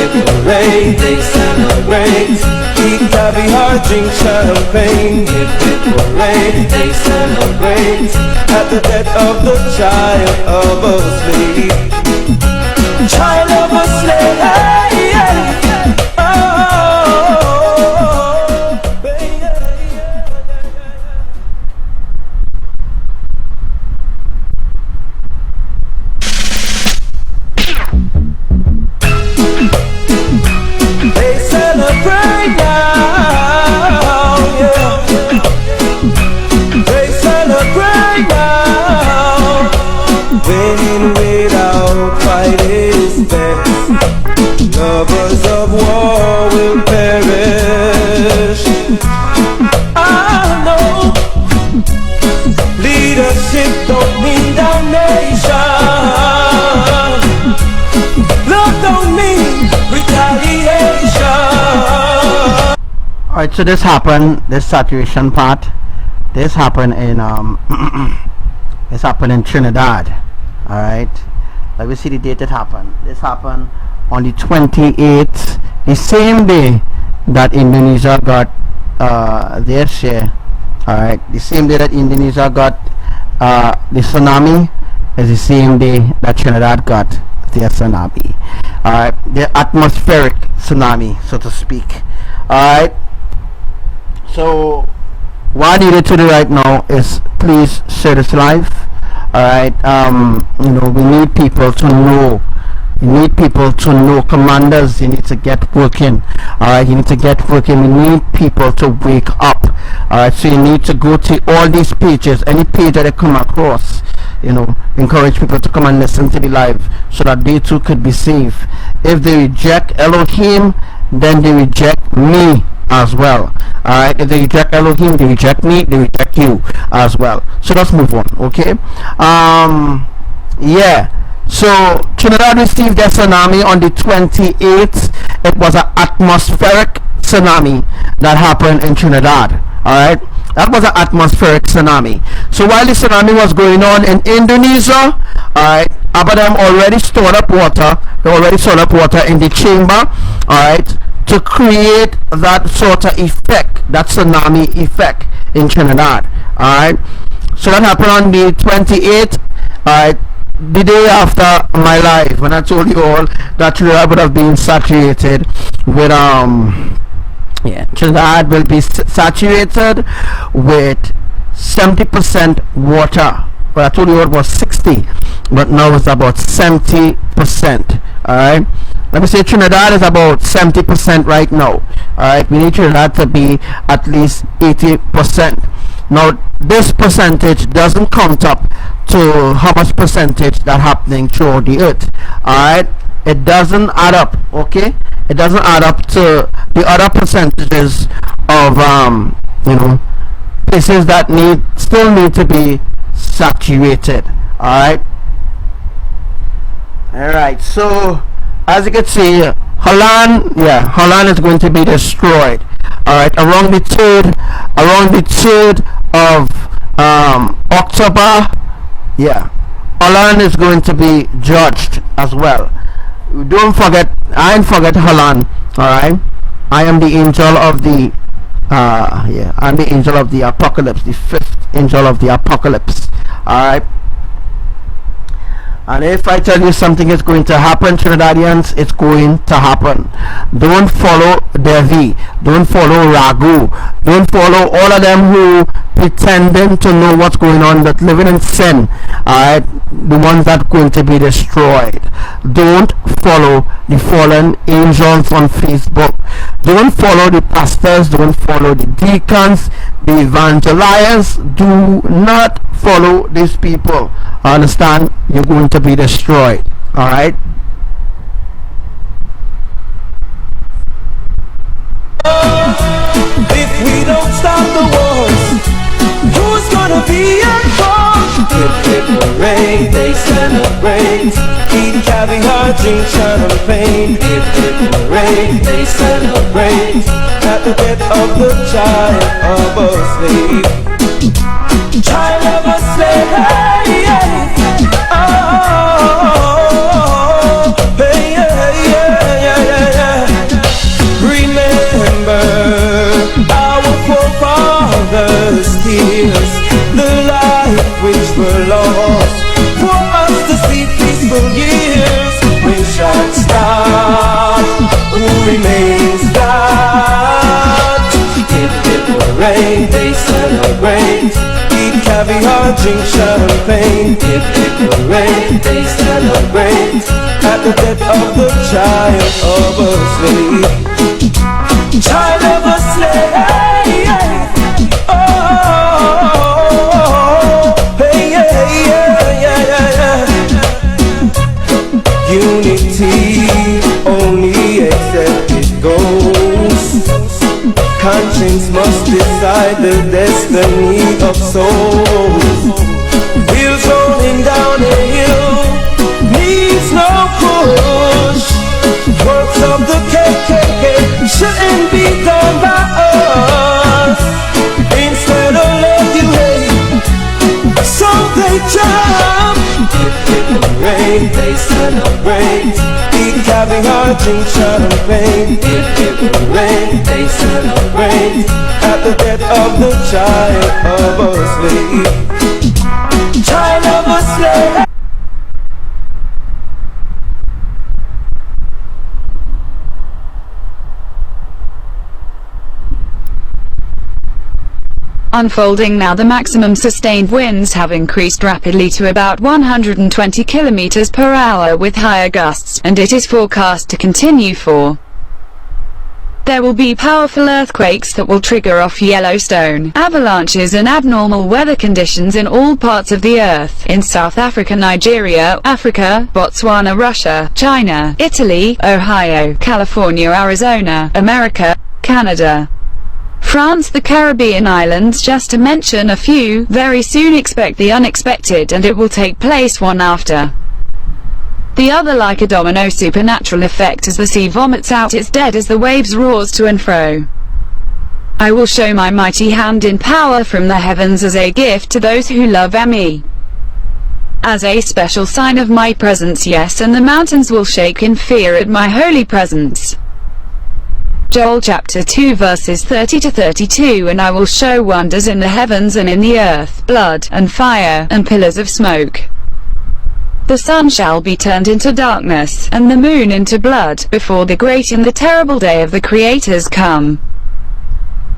If hooray, they celebrate. Eat caviar, drink champagne. If hooray, they celebrate. At the death of the child of a slave. Child of a slave. Oh, they celebrate now, yeah. They celebrate now. Winning without fight is best. Lovers of war will perish. I know leadership don't mean damnation. Love don't mean retaliation. Alright, so this happened, this saturation part, this happened in this happened in Trinidad. Alright, let me see the date it happened. This happened on the 28th, the same day that Indonesia got their share. Alright, the same day that Indonesia got the tsunami is the same day that Trinidad got their tsunami. Alright, the atmospheric tsunami, so to speak. Alright, so what I needed to do right now is please share this live. Alright, you know, we need people to know. You need people to know. Commanders, you need to get working. Alright, you need to get working. We need people to wake up. Alright, so you need to go to all these pages, any page that they come across, you know, encourage people to come and listen to the live so that they too could be saved. If they reject Elohim, then they reject me. as well. Alright, if they reject Elohim, they reject me, they reject you as well. So let's move on, okay? Yeah. So Trinidad received their tsunami on the 28th. It was an atmospheric tsunami that happened in Trinidad. Alright, that was an atmospheric tsunami. So while the tsunami was going on in Indonesia, alright, Abbadiel already stored up water. They already stored up water in the chamber, alright, to create that sort of effect, that tsunami effect in Trinidad. Alright, so that happened on the 28th. Alright, the day after my life, when I told you all that Trinidad would have been saturated with Trinidad will be saturated with 70% water. But I told you it was 60, but now it's about 70%. Alright, let me say Trinidad is about 70% right now. Alright, we need Trinidad to be at least 80%. Now this percentage doesn't count up to how much percentage that happening throughout the earth. Alright, it doesn't add up, okay? It doesn't add up to the other percentages of places that still need to be saturated. Alright, so as you can see, Holland is going to be destroyed. Alright, around the 3rd of October, Holland is going to be judged as well. Don't forget, I ain't forget Holland. Alright, I am the angel of the I'm the angel of the apocalypse, the 5th angel of the apocalypse. Alright, and if I tell you something is going to happen, Trinidadians, it's going to happen. Don't follow Devi, don't follow Ragu, don't follow all of them who pretending to know what's going on, that living in sin. Alright, the ones that are going to be destroyed. Don't follow the fallen angels on Facebook. Don't follow the pastors, don't follow the deacons, the evangelists. Do not follow these people. Understand? You're going to be destroyed. Alright, If we don't stop the wars, who's gonna be at fault? If it will rain, they celebrate. Eat caviar, drink champagne. If it will rain, they celebrate. At the death of the child of a slave. Child of a slave, hey, hey. Oh, hey, yeah, yeah, yeah, yeah. Remember our forefathers' tears, the life which were lost, for us to see peaceful years. When shall stop? Who remains that? If it will rain, they celebrate. Eat caviar, drink champagne. If it will rain, they celebrate. At the death of the child of a slave. Child of a slave, hey, hey. Oh, hey, yeah, yeah, yeah, yeah. Unity, only accept it goes. Conscience must decide the destiny of souls. Wheels rolling down a hill needs no push. Works of the KKK shouldn't be done by us. Instead of let you hate, so they jump. If it will rain, they celebrate. Eat caviar, drink champagne. If it will rain, they celebrate. At the death of the child of a slave. Child of a slave. Unfolding now, the maximum sustained winds have increased rapidly to about 120 kilometers per hour with higher gusts, and it is forecast to continue for. There will be powerful earthquakes that will trigger off Yellowstone, avalanches and abnormal weather conditions in all parts of the earth, in South Africa, Nigeria, Africa, Botswana, Russia, China, Italy, Ohio, California, Arizona, America, Canada, France, the Caribbean islands, just to mention a few. Very soon expect the unexpected, and it will take place one after the other like a domino supernatural effect as the sea vomits out its dead as the waves roars to and fro. I will show my mighty hand in power from the heavens as a gift to those who love me. As a special sign of my presence, yes, and the mountains will shake in fear at my holy presence. Joel chapter 2 verses 30 to 32. And I will show wonders in the heavens and in the earth, blood, and fire, and pillars of smoke. The sun shall be turned into darkness, and the moon into blood, before the great and the terrible day of the Creators come.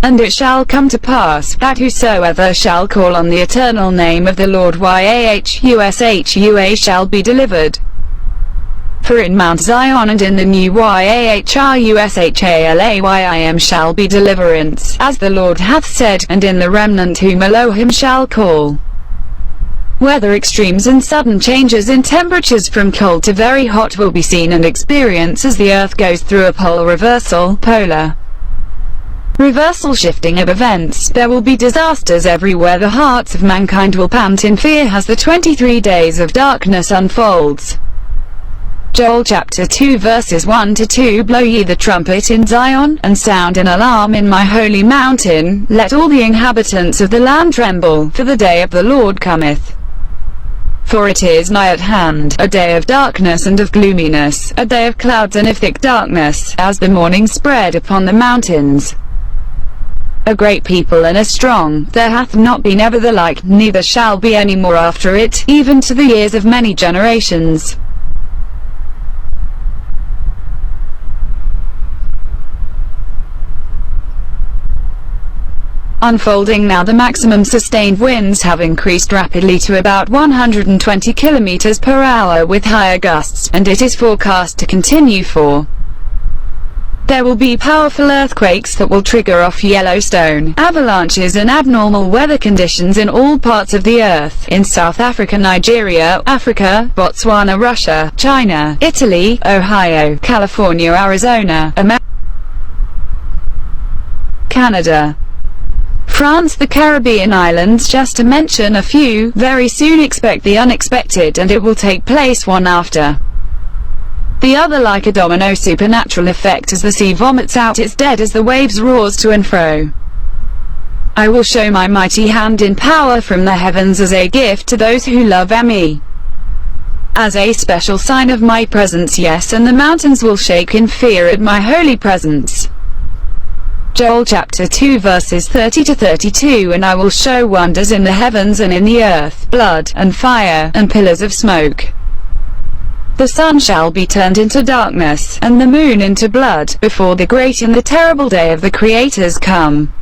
And it shall come to pass, that whosoever shall call on the eternal name of the Lord YAHUSHUA shall be delivered. For in Mount Zion and in the new YAHRUSHALAYIM shall be deliverance, as the Lord hath said, and in the remnant whom Elohim shall call. Weather extremes and sudden changes in temperatures from cold to very hot will be seen and experienced as the earth goes through a polar reversal, polar reversal shifting of events. There will be disasters everywhere. The hearts of mankind will pant in fear as the 23 days of darkness unfolds. Joel chapter 2 verses 1 to 2. Blow ye the trumpet in Zion, and sound an alarm in my holy mountain. Let all the inhabitants of the land tremble, for the day of the Lord cometh. For it is nigh at hand, a day of darkness and of gloominess, a day of clouds and of thick darkness, as the morning spread upon the mountains. A great people and a strong, there hath not been ever the like, neither shall be any more after it, even to the years of many generations. Unfolding now, the maximum sustained winds have increased rapidly to about 120 km per hour with higher gusts, and it is forecast to continue for. There will be powerful earthquakes that will trigger off Yellowstone, avalanches and abnormal weather conditions in all parts of the earth, in South Africa, Nigeria, Africa, Botswana, Russia, China, Italy, Ohio, California, Arizona, Canada, France, the Caribbean islands, just to mention a few. Very soon expect the unexpected, and it will take place one after the other like a domino supernatural effect as the sea vomits out its dead as the waves roars to and fro. I will show my mighty hand in power from the heavens as a gift to those who love me. As a special sign of my presence, yes, and the mountains will shake in fear at my holy presence. Joel chapter 2 verses 30 to 32. And I will show wonders in the heavens and in the earth, blood, and fire, and pillars of smoke. The sun shall be turned into darkness, and the moon into blood, before the great and the terrible day of the Creators come.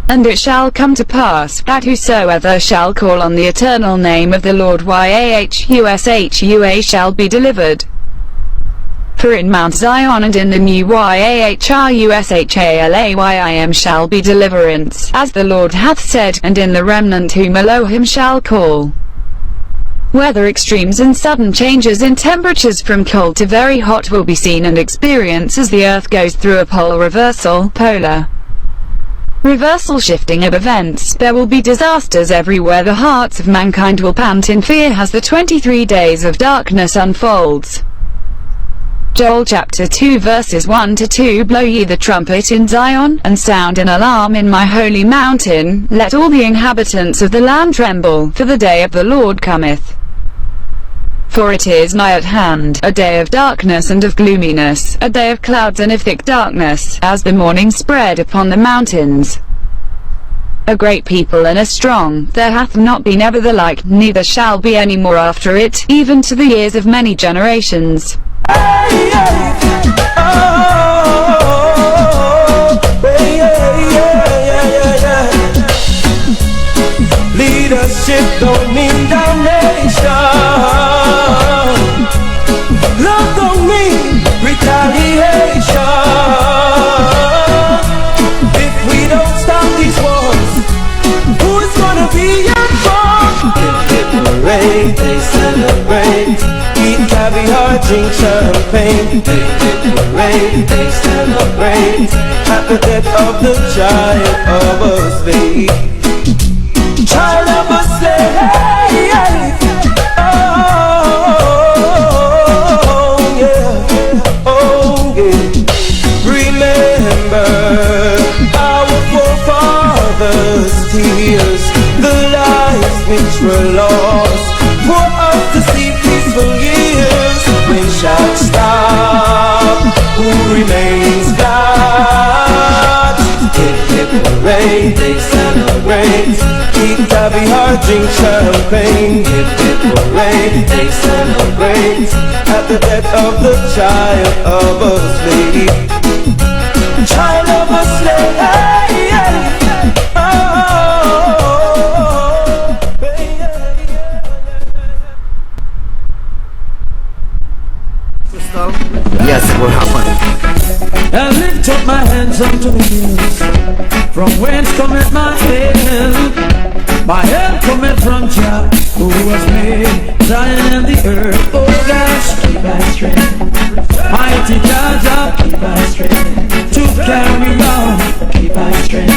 And it shall come to pass, that whosoever shall call on the eternal name of the Lord YAHUSHUA shall be delivered. For in Mount Zion and in the new YAHRUSHALAYIM shall be deliverance, as the Lord hath said, and in the remnant whom Elohim shall call. Weather extremes and sudden changes in temperatures from cold to very hot will be seen and experienced as the earth goes through a polar reversal, polar reversal shifting of events. There will be disasters everywhere. The hearts of mankind will pant in fear as the 23 days of darkness unfolds. Joel chapter 2 verses 1 to 2. Blow ye the trumpet in Zion, and sound an alarm in my holy mountain. Let all the inhabitants of the land tremble, for the day of the Lord cometh. For it is nigh at hand, a day of darkness and of gloominess, a day of clouds and of thick darkness, as the morning spread upon the mountains. A great people and a strong, there hath not been ever the like, neither shall be any more after it, even to the years of many generations. Leadership don't mean damnation. Love don't mean retaliation. If we don't stop these wars, who's gonna be your boss? They celebrate, eat caviar drink champagne. They celebrate at the death of the child of a slave. Child of a slave. Oh yeah, oh yeah. Remember our forefathers' tears, the lives which were lost, for us to see peaceful years. When shots stop, who remains God? Hip hip hooray, they celebrate. Eat caviar, drink champagne. Hip hip hooray, they celebrate at the death of the child of a slave. Child of a slave. Yes, it will happen. I lift up my hands unto the hills, from whence cometh my help. My help cometh from Jah, who has made Zion and the earth. Oh gosh, keep my strength. Mighty Jah, keep my strength. To carry on, keep my strength.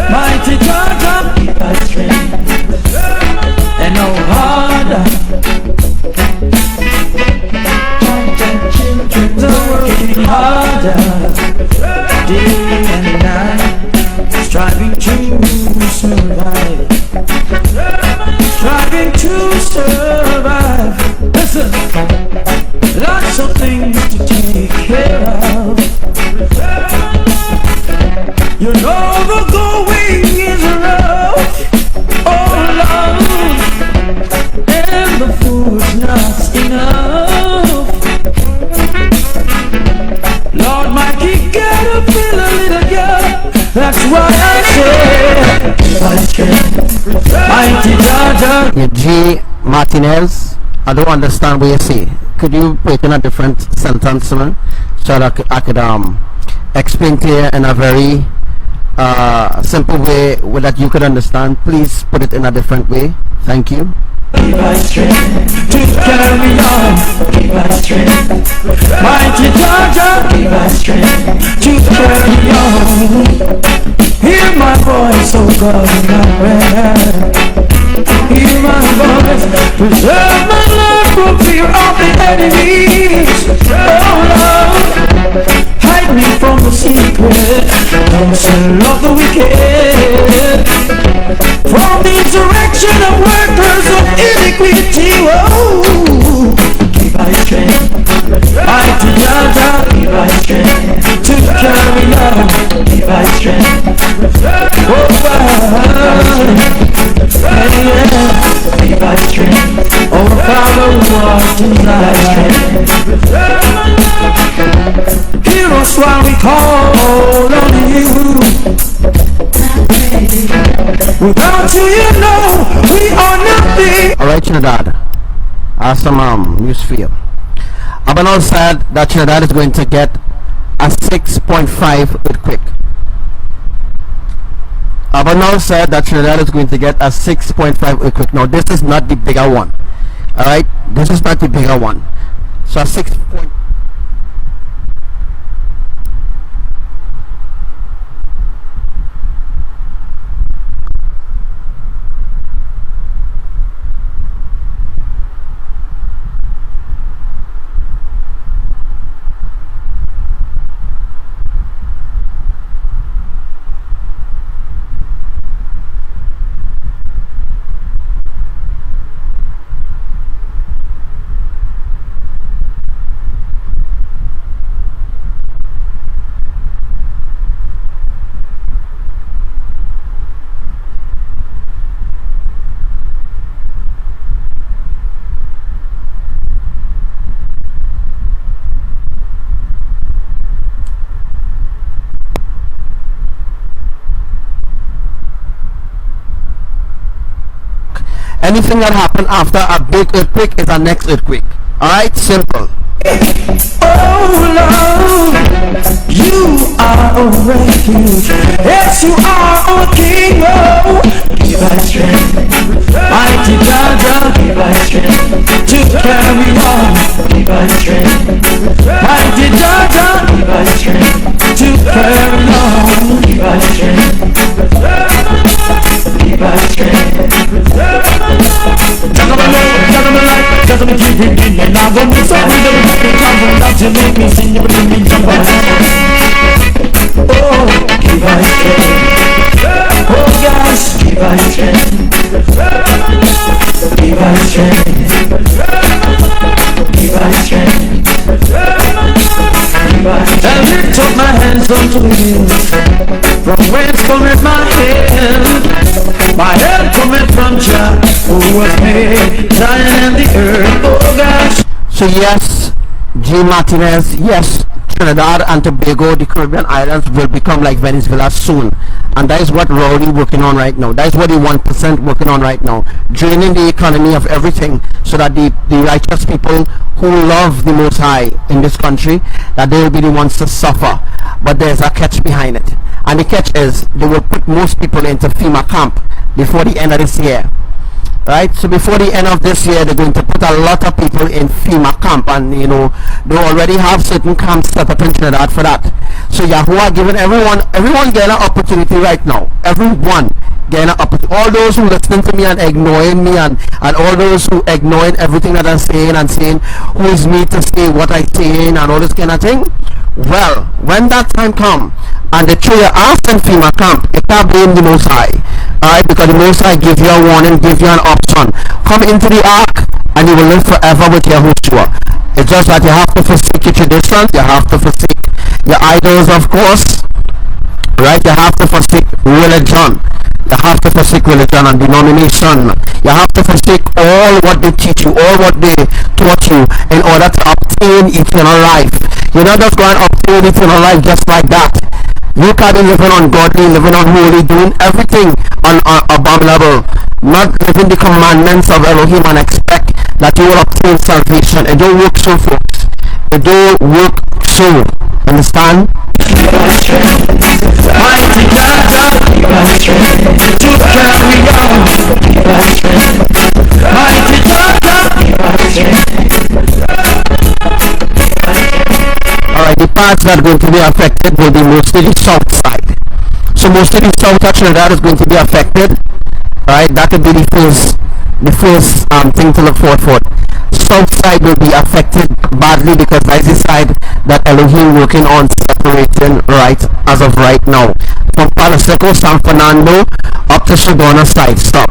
Mighty Jah, keep my strength. And no harder. Children are working harder, day and night, striving to survive. Striving to survive. Listen, lots of things to take care of. You know the going is rough, oh Lord, and the food's not enough. Lord, my kid gotta feel a little girl. That's why I say, mighty Jaja. G. Martinez, I don't understand what you say. Could you put it in a different sentence, man, so that I could explain to you in a very simple way that you could understand? Please put it in a different way. Thank you. Give us strength to carry on. Give us strength, mighty Jaja. Give us strength to carry on. Hear my voice, oh God, in my prayer. Hear my voice, preserve my life from fear of the enemies. Oh Lord, hide me from the secret, don't love the wicked, from the insurrection of workers of iniquity. Oh, give my strength, mighty Jaja. Give my strength to carry on. Give my strength. Oh, give my strength. Oh, Father, who art in light, hear us while we call on you. Without you, you know, we are nothing. Alright, Trinidad. I have some news for you. Abbanol said that Trinidad is going to get a 6.5 earthquake. Abbanol said that Trinidad is going to get a 6.5 earthquake. Now, this is not the bigger one. Alright, this is not the bigger one. So a 6. Anything that happened after a big earthquake is a next earthquake. Alright, simple. Oh Lord, you are a refuge. Yes, you are our King. Oh, give us strength, mighty God, give us strength to carry on. Give us every day and I go miss a rhythm. Trouble that you make me sing, you bring me jump and oh, give us strength. Oh gosh, give us strength. Give us strength. Give us strength. I lift up my hands unto you. From whence cometh my help? My help cometh from Jah, who has made Zion and the earth. Oh gosh. So yes, G. Martinez, yes, Trinidad and Tobago, the Caribbean islands, will become like Venezuela soon. And that is what Rowley working on right now. That is what the 1% working on right now. Draining the economy of everything so that the righteous people who love the Most High in this country, that they will be the ones to suffer. But there's a catch behind it. And the catch is they will put most people into FEMA camp before the end of this year. Right, so before the end of this year, they're going to put a lot of people in FEMA camp, and you know they already have certain camps set up in Trinidad for that. So Yahuwah giving everyone getting an opportunity right now. Everyone getting an opportunity. All those who listening to me and ignoring me, and all those who ignoring everything that I'm saying and saying who is me to say what I'm saying and all this kind of thing. Well, when that time come and they throw your ass in FEMA camp, you can't blame the Most High. Alright, because the Most High give you a warning, give you an option. Come into the ark and you will live forever with YAHUSHUA. It's just that you have to forsake your traditions, you have to forsake your idols, of course. Right, you have to forsake religion. You have to forsake religion and denomination. You have to forsake all what they teach you, all what they taught you in order to obtain eternal life. You're not just going to obtain eternal life just like that. You can't be living ungodly, living unholy, doing everything on abominable, not living the commandments of Elohim and expect that you will obtain salvation. It don't work so, folks. It don't work so. Understand? Mighty God, to carry on. Mighty God, Alright, the parts that are going to be affected will be mostly the south side. So mostly the south of Trinidad is going to be affected. Alright, that will be the first thing to look forward for. South side will be affected badly because that's the side that Elohim working on separating right as of right now. From Palo Seco, San Fernando up to Sagona side. Stop.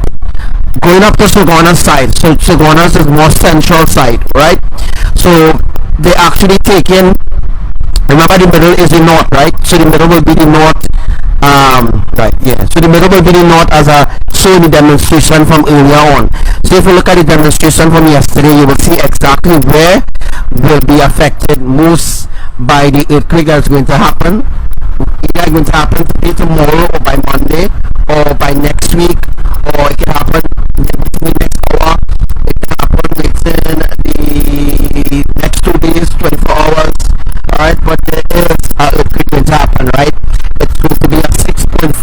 Going up to Sagona side. So Sagona is more central side, right? So they actually taking, remember the middle is the north, right? So the middle will be the north, right, yeah. So the middle will be the north as a showing the demonstration from earlier on. So if you look at the demonstration from yesterday, you will see exactly where will be affected most by the earthquake that's going to happen. Either going to happen today, tomorrow, or by Monday, or by next week, or it can happen between next hour. It can happen within the next 2 days, 24 hours. Alright, but there is an earthquake going to happen, right? It's going to be a 6.5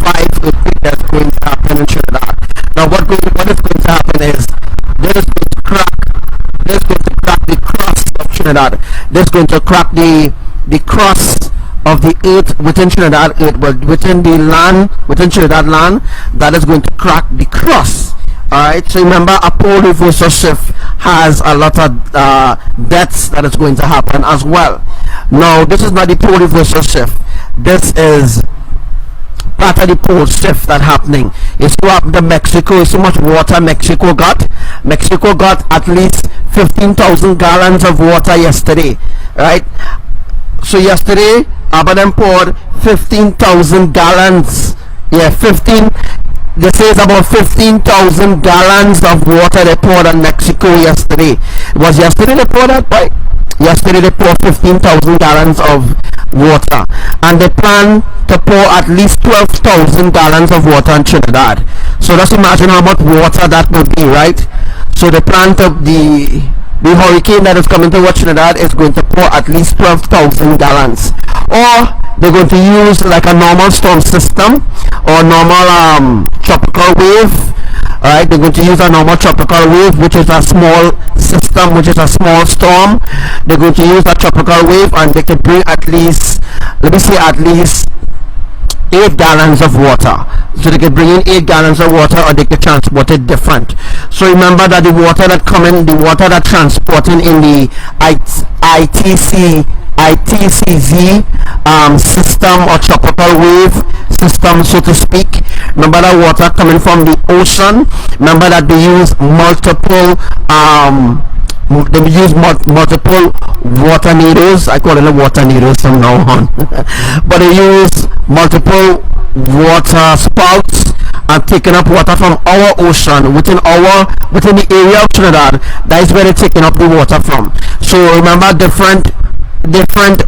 earthquake that's going to happen in Trinidad. Now what is going to happen is there's going to crack the crust of Trinidad. There's going to crack the crust of the earth within Trinidad earth, but within Trinidad land, that is going to crack the crust. Alright, so remember, a pole reversal shift has a lot of deaths that is going to happen as well. Now this is not the pole reversal shift. This is part of the pole shift that happening. It's so up to Mexico. It's so much water Mexico got. Mexico got at least 15,000 gallons of water yesterday, right? So yesterday Abbadiel poured 15,000 gallons. Yeah, 15. They say it's about 15,000 gallons of water they poured on Mexico yesterday. It was yesterday they poured that, right? Yesterday they poured 15,000 gallons of water, and they plan to pour at least 12,000 gallons of water in Trinidad. So just imagine how much water that would be, right? So they plan to the hurricane that is coming to Trinidad is going to pour at least 12,000 gallons, or they're going to use like a normal storm system or normal tropical wave. Alright, they're going to use a normal tropical wave, which is a small system, which is a small storm. They're going to use a tropical wave, and they can bring at least, let me say, at least 8 gallons of water. So they can bring in 8 gallons of water, or they can transport it different. So remember that the water that coming, the water that transporting in the ITCZ system or tropical wave system, so to speak. Remember that water coming from the ocean. Remember that they use multiple multiple water needles. I call it water needles from now on. But they use multiple water spouts and taking up water from our ocean within the area of Trinidad. That is where they're taking up the water from. So remember, different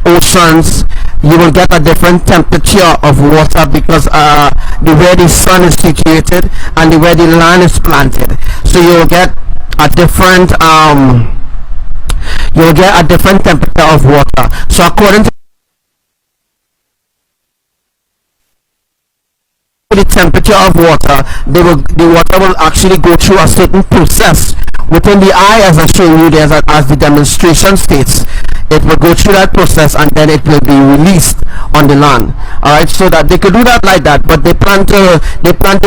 oceans, you will get a different temperature of water because the way the sun is situated and the way the land is planted. So you'll get a different temperature of water. So according to the temperature of water, the water will actually go through a certain process within the eye, as I'm showing you there, as the demonstration states. It will go through that process and then it will be released on the land. Alright, so that they could do that like that, but they plan to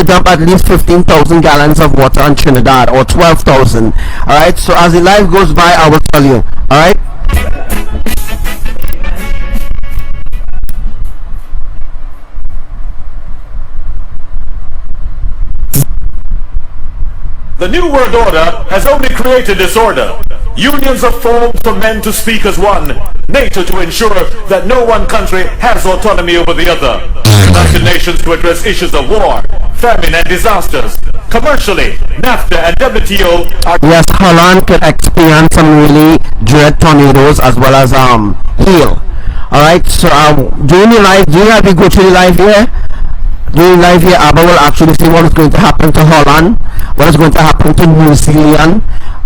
dump at least 15,000 gallons of water on Trinidad, or 12,000. Alright, so as the life goes by, I will tell you. Alright. The New World Order has only created disorder. Unions are formed for men to speak as one. NATO to ensure that no one country has autonomy over the other. United Nations to address issues of war, famine and disasters. Commercially, NAFTA and WTO are... Yes, Holland could experience some really dread tornadoes as well as hail. Alright, so during the live, do you have to go through the live here? During live here, ABBA will actually see what is going to happen to Holland, what is going to happen to New Zealand,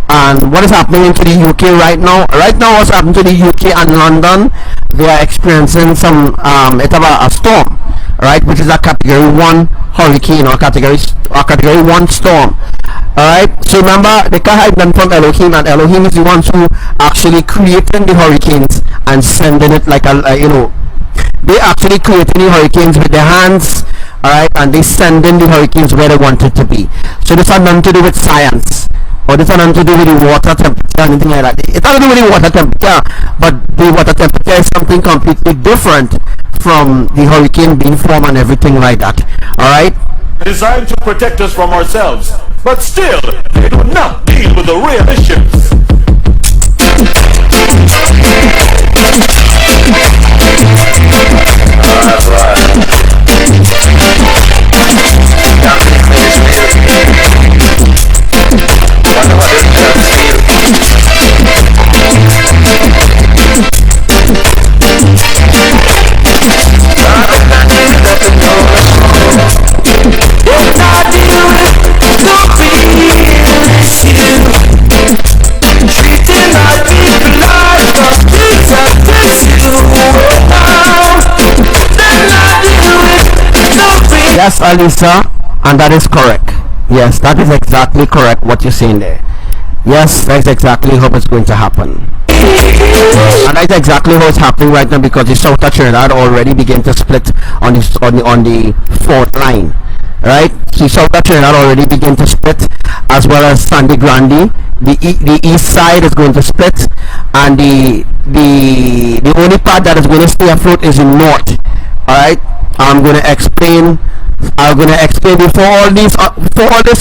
and what is happening into the UK right now. Right now, what's happening to the UK and London, they are experiencing some a storm, right, which is a category 1 hurricane or category 1 storm. Alright, so remember, they can't hide them from Elohim, and Elohim is the ones who actually creating the hurricanes and sending it like they actually creating the hurricanes with their hands. Alright, and they send in the hurricanes where they want it to be. So this has nothing to do with science, or this has nothing to do with the water temperature, anything like that. It's not to do with the water temperature, but the water temperature is something completely different from the hurricane being formed and everything like that. Alright? designed to protect us from ourselves, but still, they do not deal with the real issues. Yes, Alisa, and that is correct. Yes, that is exactly correct what you're saying there. Yes, that's exactly how it's going to happen. And that's exactly how it's happening right now, because the South of Trinidad already began to split on the fourth line. Right? The South of Trinidad already began to split, as well as Sandy Grande. The east side is going to split, and the only part that is going to stay afloat is the north. Alright? I'm going to explain before all this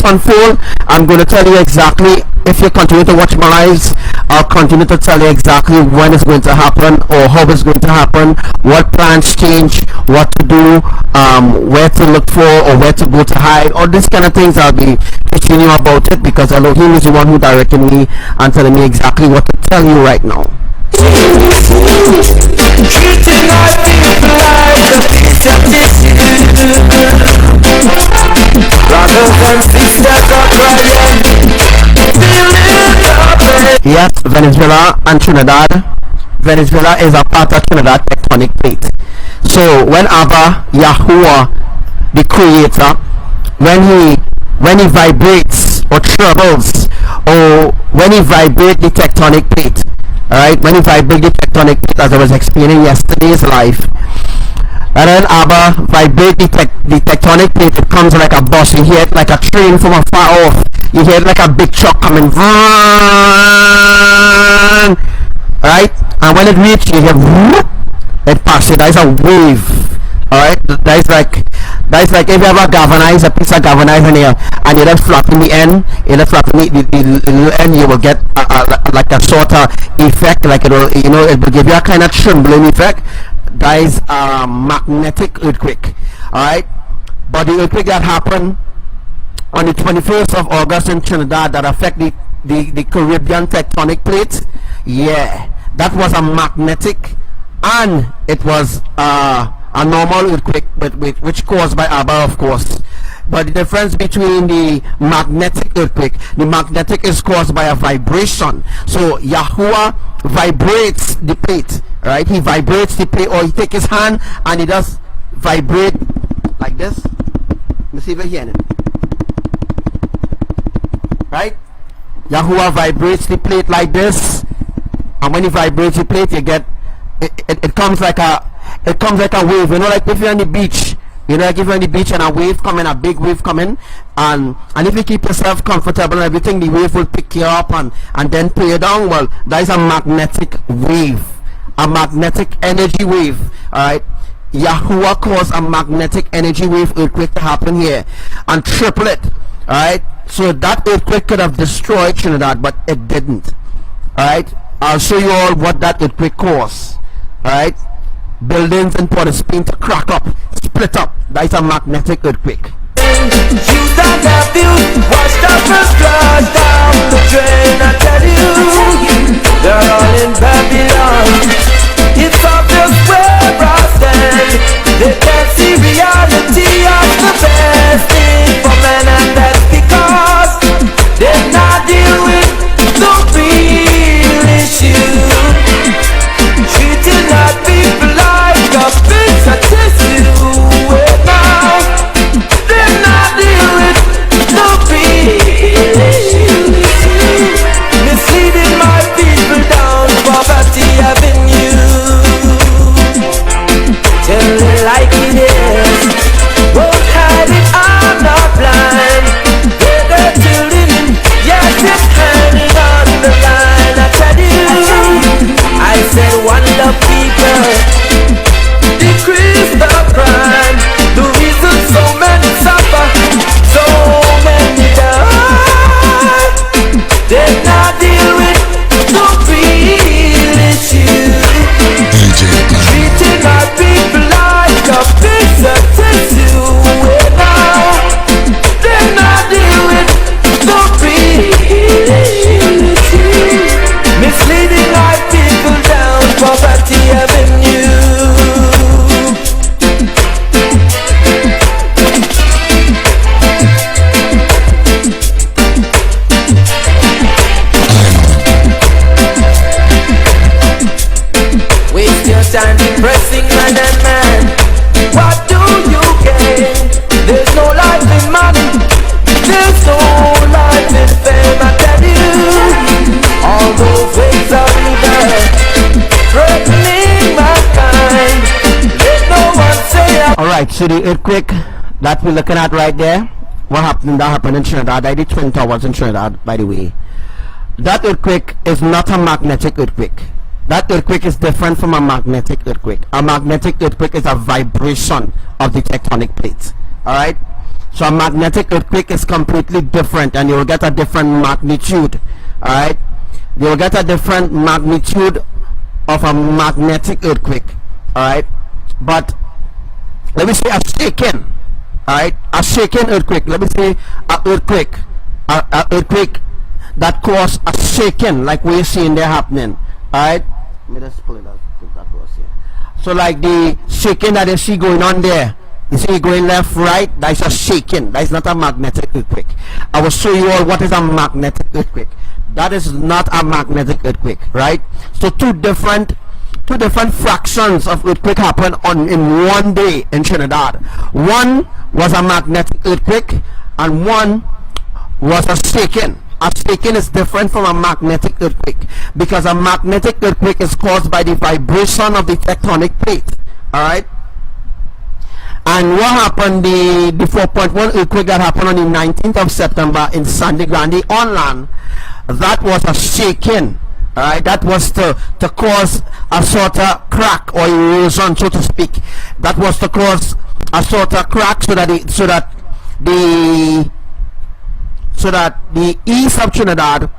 unfold. I'm going to tell you exactly, if you continue to watch my lives, I'll continue to tell you exactly when it's going to happen, or how it's going to happen, what plans change, what to do, where to look for, or where to go to hide, all these kind of things. I'll be teaching you about it, because Elohim is the one who directed me and telling me exactly what to tell you right now. Yes, Venezuela and Trinidad. Venezuela is a part of Trinidad tectonic plate. So when Abba, Yahuwah, the creator, when he vibrates or troubles, or when he vibrates the tectonic plate, alright, when he vibrates the tectonic plate, as I was explaining yesterday's life, And then ABBA vibrate the tectonic plate. It comes like a bus. You hear it like a train from afar off. You hear it like a big truck coming. Right? And when it reaches, you hear it passes. That is a wave. Alright? That is like if you have a galvanized, a piece of galvanized in here, and you just flatten the end, you just flatten the end, you will get like a sort of effect, like it will, you know, it will give you a kind of trembling effect. That is a magnetic earthquake. Alright? But the earthquake that happened on the 21st of August in Trinidad that affect the Caribbean tectonic plate, yeah, that was a magnetic, and it was a normal earthquake, but which caused by ABBA, of course. But the difference between the magnetic earthquake, the magnetic is caused by a vibration. So Yahuwah vibrates the plate, right? He vibrates the plate, or he take his hand and he does vibrate like this. Let me see if you hear it. Right? Yahuwah vibrates the plate like this, and when he vibrates the plate, you get it comes like a wave. You know, like if you're on the beach, you know, like if you're on the beach and a wave coming, a big wave coming, and if you keep yourself comfortable and everything, the wave will pick you up and then pull you down. Well, that is a magnetic wave, a magnetic energy wave. All right, Yahuwah caused a magnetic energy wave earthquake to happen here and triple it. All right, so that earthquake could have destroyed Trinidad, but it didn't. All right, I'll show you all what that earthquake caused. All right, buildings in Port of Spain to crack up, split up. That is a magnetic earthquake. Shoes and abuse, washed up and flushed down the drain. I tell you, they're all in Babylon. It's obvious where I stand. They can't see reality of the best thing for men, and that's because they're not dealing with the real issue. Treating our people like a piece of tissue. Now they're not dealing with the real issue. Misleading my people down Poverty Avenue. Tell it like it is. Won't hide it, I'm not blind. They're the children, yes, it's hanging on the line. I tell you, I say wonder people, decrease the crime. The reason so many suffer, so many die. They not deal with the real issue. Treating our people like a piece of tissue. Now they not deal with the real issue. Misleading our people down Poverty Avenue. Waste your time depressing man and man. What do you gain? There's no life in money. There's no life in fame. I tell you, all those ways are evil, threatening mankind. Let no one say Alright, so the earthquake that we're looking at right there, what happened? That happened in Trinidad. I did Twin Towers in Trinidad, by the way. That earthquake is not a magnetic earthquake. That earthquake is different from a magnetic earthquake. A magnetic earthquake is a vibration of the tectonic plates. Alright? So a magnetic earthquake is completely different, and you will get a different magnitude. Alright? You will get a different magnitude of a magnetic earthquake. Alright? But let me say a shaking. Alright? A shaking earthquake. Let me say a earthquake. A earthquake that caused a shaking, like we're seeing there happening. Alright? Let me just pull it out. That was here. So like the shaking that you see going on there, you see going left, right, that's a shaking. That is not a magnetic earthquake. I will show you all what is a magnetic earthquake. That is not a magnetic earthquake, right? So two different fractions of earthquake happen in one day in Trinidad. One was a magnetic earthquake and one was a shaking. A shaking is different from a magnetic earthquake, because a magnetic earthquake is caused by the vibration of the tectonic plate. Alright? And what happened, the 4.1 earthquake that happened on the 19th of September in Sandy Grande on land, that was a shaking. Alright, that was to cause a sort of crack or erosion, so to speak. That was to cause a sort of crack so that the east of Trinidad,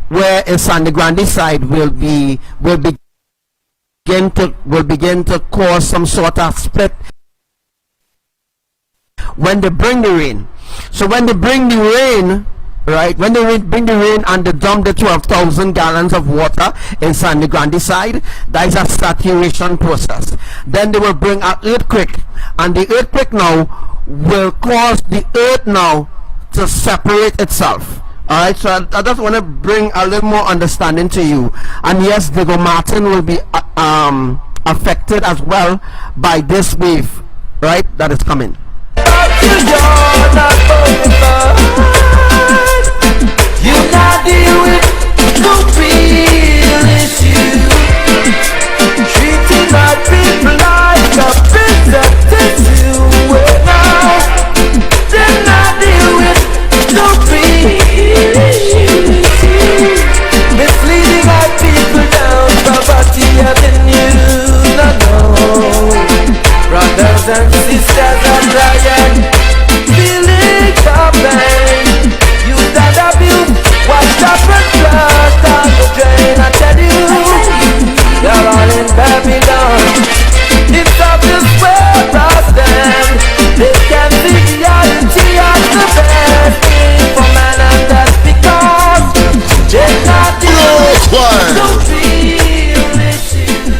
where is Sandy Grande side, will begin to cause some sort of split when they bring the rain. So when they bring the rain, right, when they bring the rain and they dump the 12,000 gallons of water in Sandy Grande side, that is a saturation process. Then they will bring an earthquake, and the earthquake now will cause the earth now to separate itself. Alright, so I just want to bring a little more understanding to you. And yes, Diego Martin will be affected as well by this wave, right, that is coming. You not deal with no real issue. Treating my people like a presented now. They not deal with no real issue. Misleading our people down poverty avenue. No, no. Brothers and sisters are dying, feeling the pain. You that abuse, watch out for trust down the drain. I tell you, they're all in Babylon. It's obvious where I stand. They can see reality as the best thing for man, and that's because they're not the real issue.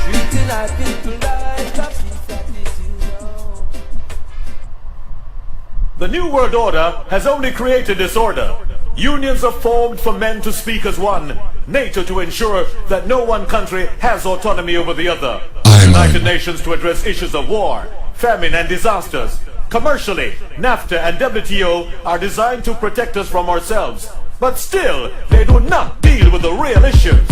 Treating our people like a piece of tissue. The New World Order has only created disorder. Unions are formed for men to speak as one. NATO to ensure that no one country has autonomy over the other. United Nations to address issues of war, famine and disasters. Commercially, NAFTA and WTO are designed to protect us from ourselves. But still, they do not deal with the real issues.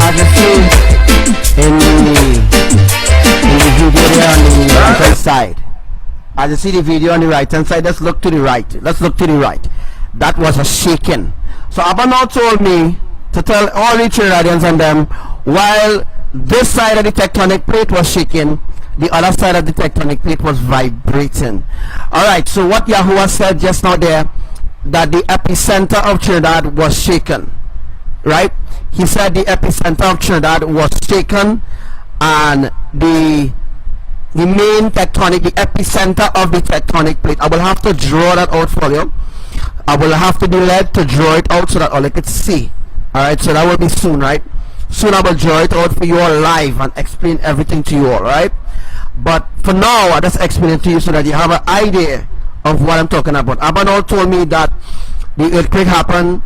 As you see in the video there on the right hand side, as you see the video on the right hand side, let's look to the right. That was a shaking. So Abba now told me to tell all the Trinidadians and them, while this side of the tectonic plate was shaking, the other side of the tectonic plate was vibrating. Alright, so what Yahuwah said just now there, that the epicenter of Trinidad was shaken. Right? He said the epicenter of Trinidad was shaken, and the main tectonic, the epicenter of the tectonic plate. I will have to draw that out for you. I will have to be led to draw it out so that all I could see. Alright, so that will be soon, right? Soon I will draw it out for you all live and explain everything to you all, right? But for now, I just explain it to you so that you have an idea of what I'm talking about. Abbadiel told me that the earthquake happened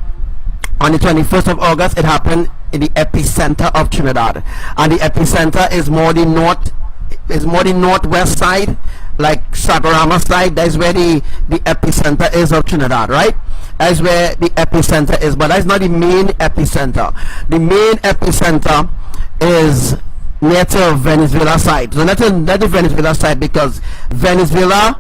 on the 21st of August. It happened in the epicenter of Trinidad, and the epicenter is more the northwest side, like Sagarama side. That's where the epicenter is of Trinidad, right? That's where the epicenter is, but that's not the main epicenter. The main epicenter is near to Venezuela side. So not the Venezuela side, because Venezuela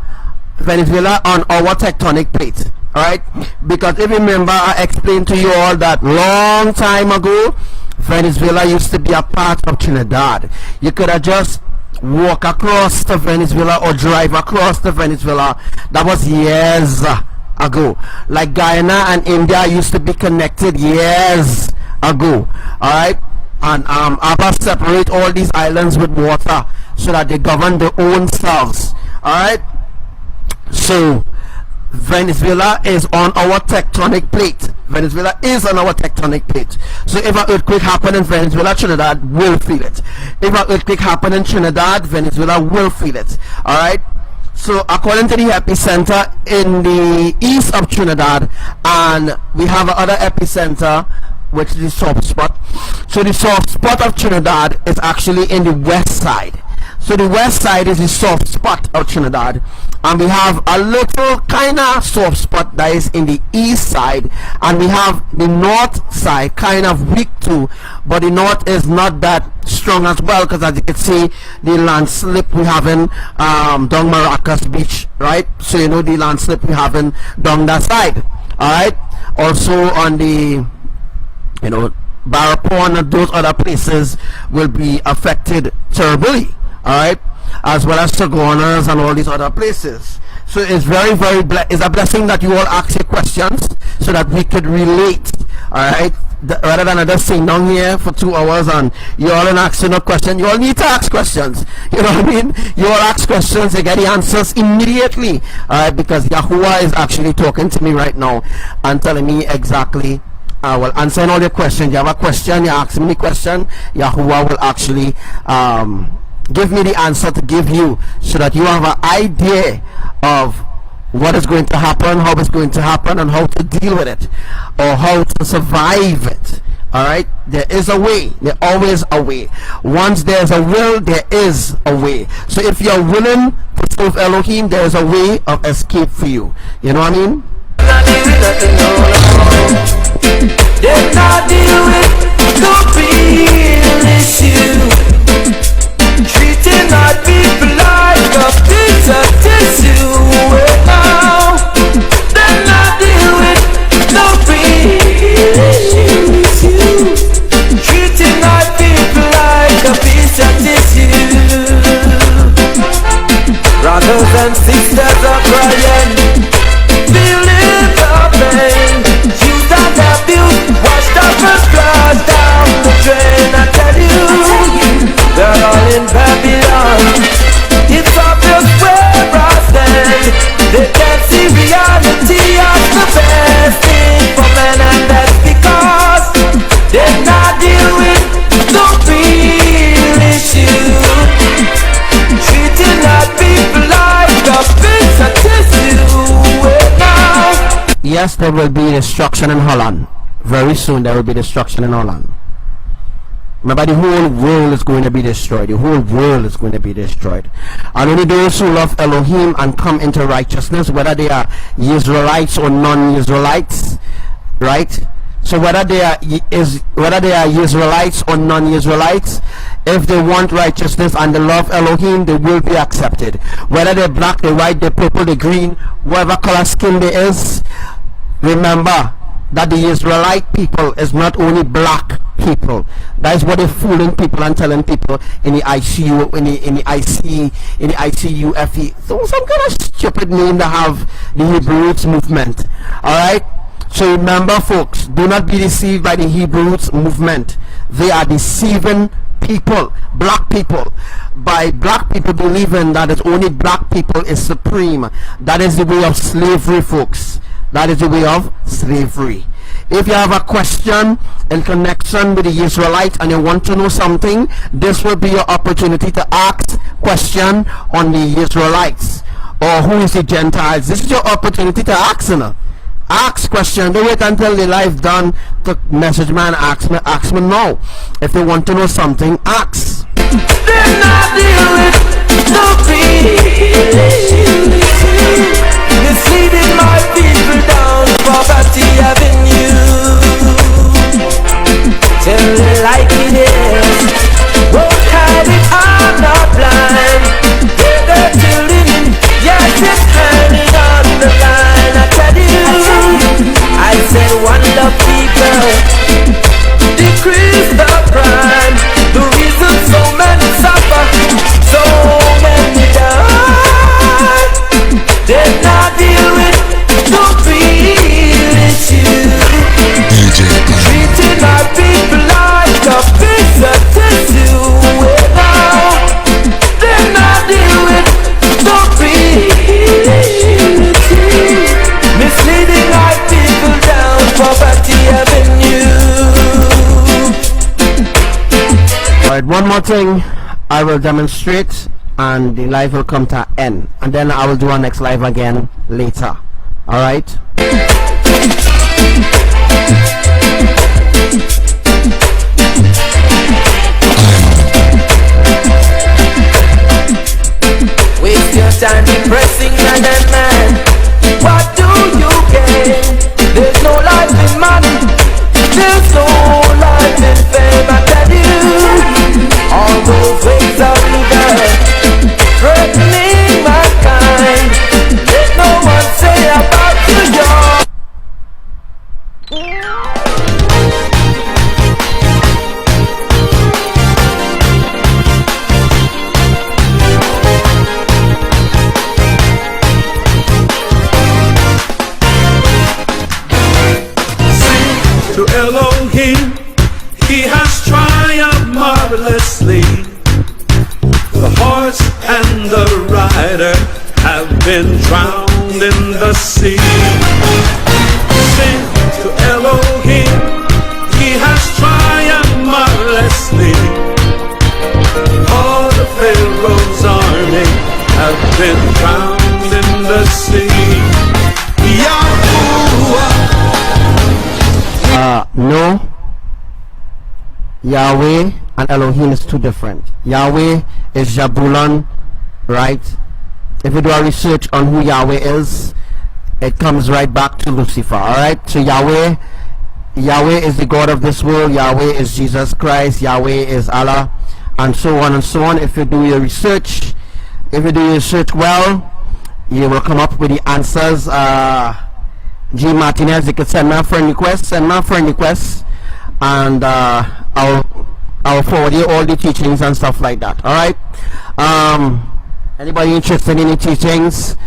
on our tectonic plate. Alright, because if you remember, I explained to you all that long time ago, Venezuela used to be a part of Trinidad. You could have just walk across to Venezuela or drive across to Venezuela. That was years ago. Like Guyana and India used to be connected years ago. Alright, and Abba separate all these islands with water so that they govern their own selves. Alright, so Venezuela is on our tectonic plate. Venezuela is on our tectonic plate. So if an earthquake happen in Venezuela, Trinidad will feel it. If an earthquake happen in Trinidad, Venezuela will feel it. Alright? So according to the epicenter in the east of Trinidad, and we have another epicenter, which is the soft spot. So the soft spot of Trinidad is actually in the west side. So the west side is the soft spot of Trinidad, and we have a little kind of soft spot that is in the east side, and we have the north side kind of weak too, but the north is not that strong as well, because as you can see the landslip we have in down Maracas Beach, right? So you know the landslip we have in down that side. All right, also on the, you know, Barapon and those other places will be affected terribly. All right, as well as Sagonas and all these other places. So it's very, very it's a blessing that you all ask your questions so that we could relate. All right, rather than just sitting down here for 2 hours and you all are asking no question. You all need to ask questions. You know what I mean? You all ask questions, you get the answers immediately. All right, because Yahuwah is actually talking to me right now and telling me exactly. Well, answering all your questions. You have a question, you ask me the question, Yahuwah will actually give me the answer to give you, so that you have an idea of what is going to happen, how it's going to happen, and how to deal with it, or how to survive it. All right, there is a way. There's always a way. Once there's a will, there is a way. So if you're willing to serve Elohim, there is a way of escape for you. You know what I mean? They're not deal with the real issue. Treating our people like a piece of tissue. Now they're not deal with the real issue. Treating our people like a piece of tissue. Brothers and sisters are crying, feeling the pain. Youth and abuse, washed up and flushed down the drain. I tell you, they're all in Babylon. It's obvious where I stand. They can't see reality as the best thing for men, and that's because they're not deal with the real issue. Treating our people like a piece of tissue. Now, yes, there will be destruction in Holland. Very soon there will be destruction in Holland. Remember, the whole world is going to be destroyed. The whole world is going to be destroyed. And only those who love Elohim and come into righteousness, whether they are Israelites or non-Israelites, right? So whether they are Israelites or non-Israelites, if they want righteousness and they love Elohim, they will be accepted. Whether they're black, they're white, they're purple, they're green, whatever color skin there is, remember that the Israelite people is not only black people. That is what they're fooling people and telling people in the ICU, in the ICUFE. So some kind of stupid name to have the Hebrew Roots movement. Alright? So remember, folks, do not be deceived by the Hebrew Roots movement. They are deceiving people, black people, by black people believing that it's only black people is supreme. That is the way of slavery, folks. That is the way of slavery. If you have a question in connection with the Israelites and you want to know something, this will be your opportunity to ask question on the Israelites, or who is the Gentiles. This is your opportunity to ask, you know. Ask question. Don't wait until the life done to message man. Ask me now. If they want to know something, ask. they're not deal with the real issue. Misleading my people down Poverty Avenue. Tell it like it is. Won't hide it, I'm not blind. They're the children, yes, it's hanging on the line. I tell you, I said one love people, decrease the crime. The reason so many suffer, so many die. They're not deal with the real issue. Treating our people like a piece of tissue. Now they're not deal with the real issue. Misleading our people down Poverty Avenue. Alright, one more thing I will demonstrate and the live will come to an end, and then I will do our next live again later. Alright? your time depressing and then man, what do you gain? There's no life in money, there's no life in fame. I tell you, all those ways of living threatening mankind. Let no one say about you. To Elohim, he has triumphed marvelously. The horse and the rider have been drowned in the sea. Sing to Elohim, he has triumphed marvelously. All the Pharaoh's army have been drowned in the sea. Yahuwah. No, Yahweh and Elohim is two different. Yahweh is Jabulon, right? If you do a research on who Yahweh is, it comes right back to Lucifer. Alright, so Yahweh is the God of this world. Yahweh is Jesus Christ. Yahweh is Allah, and so on and so on. If you do your research, well, you will come up with the answers. G Martinez, you can send me a friend request, and I'll forward you all the teachings and stuff like that. Alright, anybody interested in the teachings,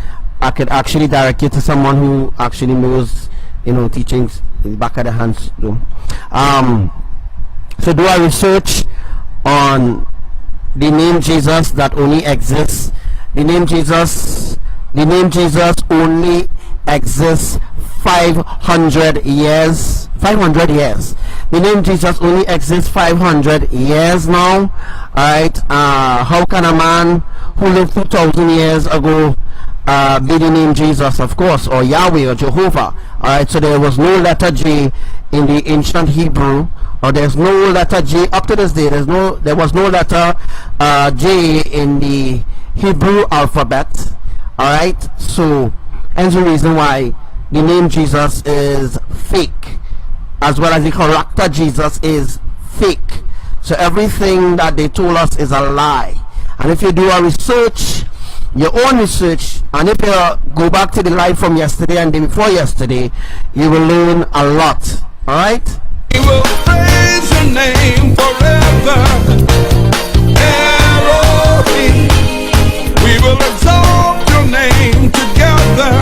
I could actually direct you to someone who actually knows, teachings in the back of the hands room. So do a research on the name Jesus that only exists. The name Jesus only exists 500 years. The name Jesus only exists 500 years now. Alright, how can a man who lived 2,000 years ago be the name Jesus, of course, or Yahweh or Jehovah? Alright, so there was no letter J in the ancient Hebrew, or there's no letter J up to this day. There was no letter J in the Hebrew alphabet. Alright, so hence the reason why the name Jesus is fake, as well as the character Jesus is fake. So everything that they told us is a lie. And if you do a research, your own research, and if you go back to the life from yesterday and the day before yesterday, you will learn a lot. Alright? We will praise your name forever, Elohim. We will exalt your name together,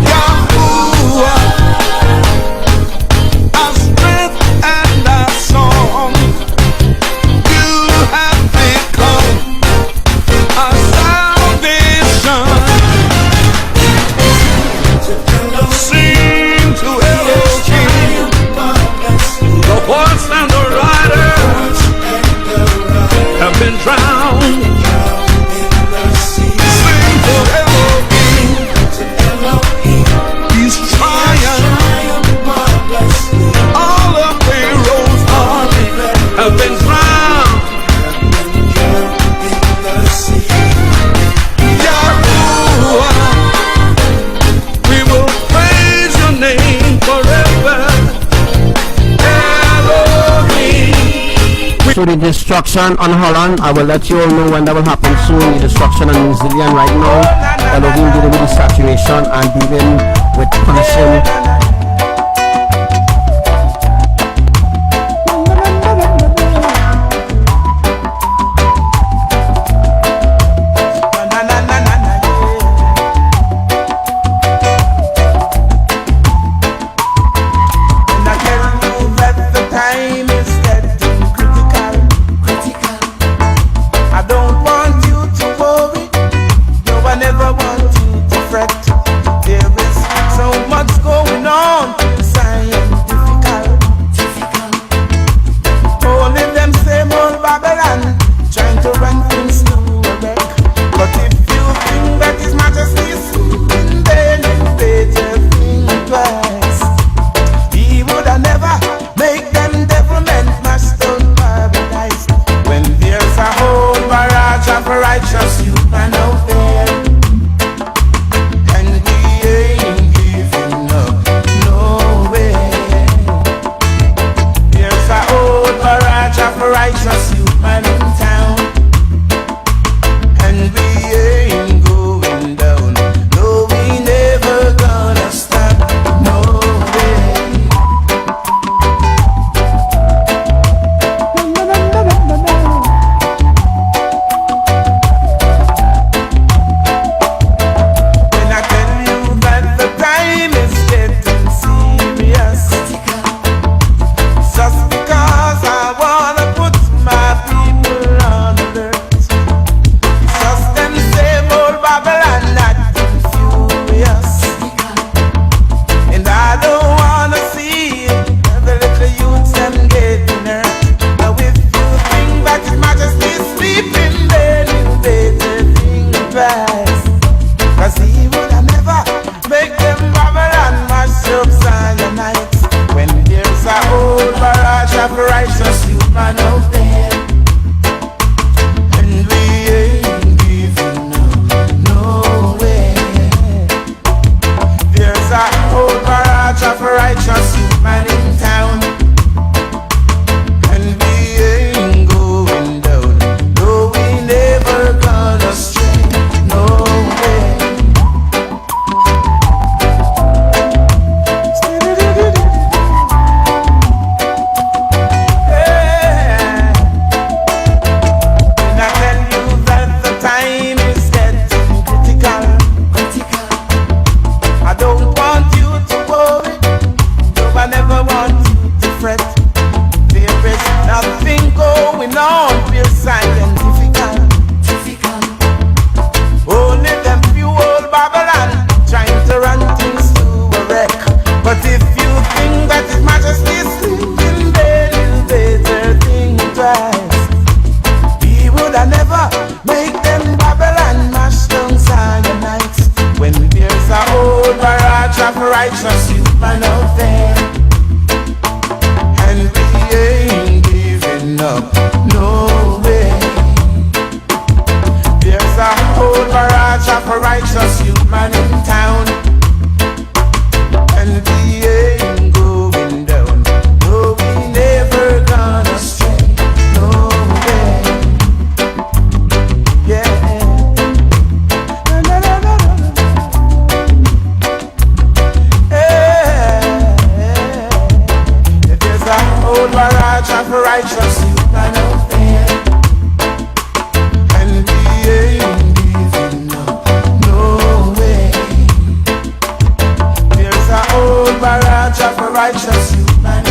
Yahuwah. Our strength and our song, you have become our salvation. Sing to Elohim, the horse and the rider have been drowned. Sing to Elohim, he's trying. All of Pharaoh's army have been drowned. Yahuwah, we will praise your name forever, Elohim. So the destruction on Holland, I will let you all know when that will happen soon. The destruction on New Zealand right now, Elohim dealing with the saturation and dealing with punishing. Righteous youth and no fear. of righteous youth man out there, and we ain't giving up, no way. There's a whole barrage of righteous youth man in town, and we ain't going down, no, we never gonna stray, no way. Yeah. Barrage of righteous youth man out there, and we ain't giving up, no way. There's a whole barrage of righteous youth man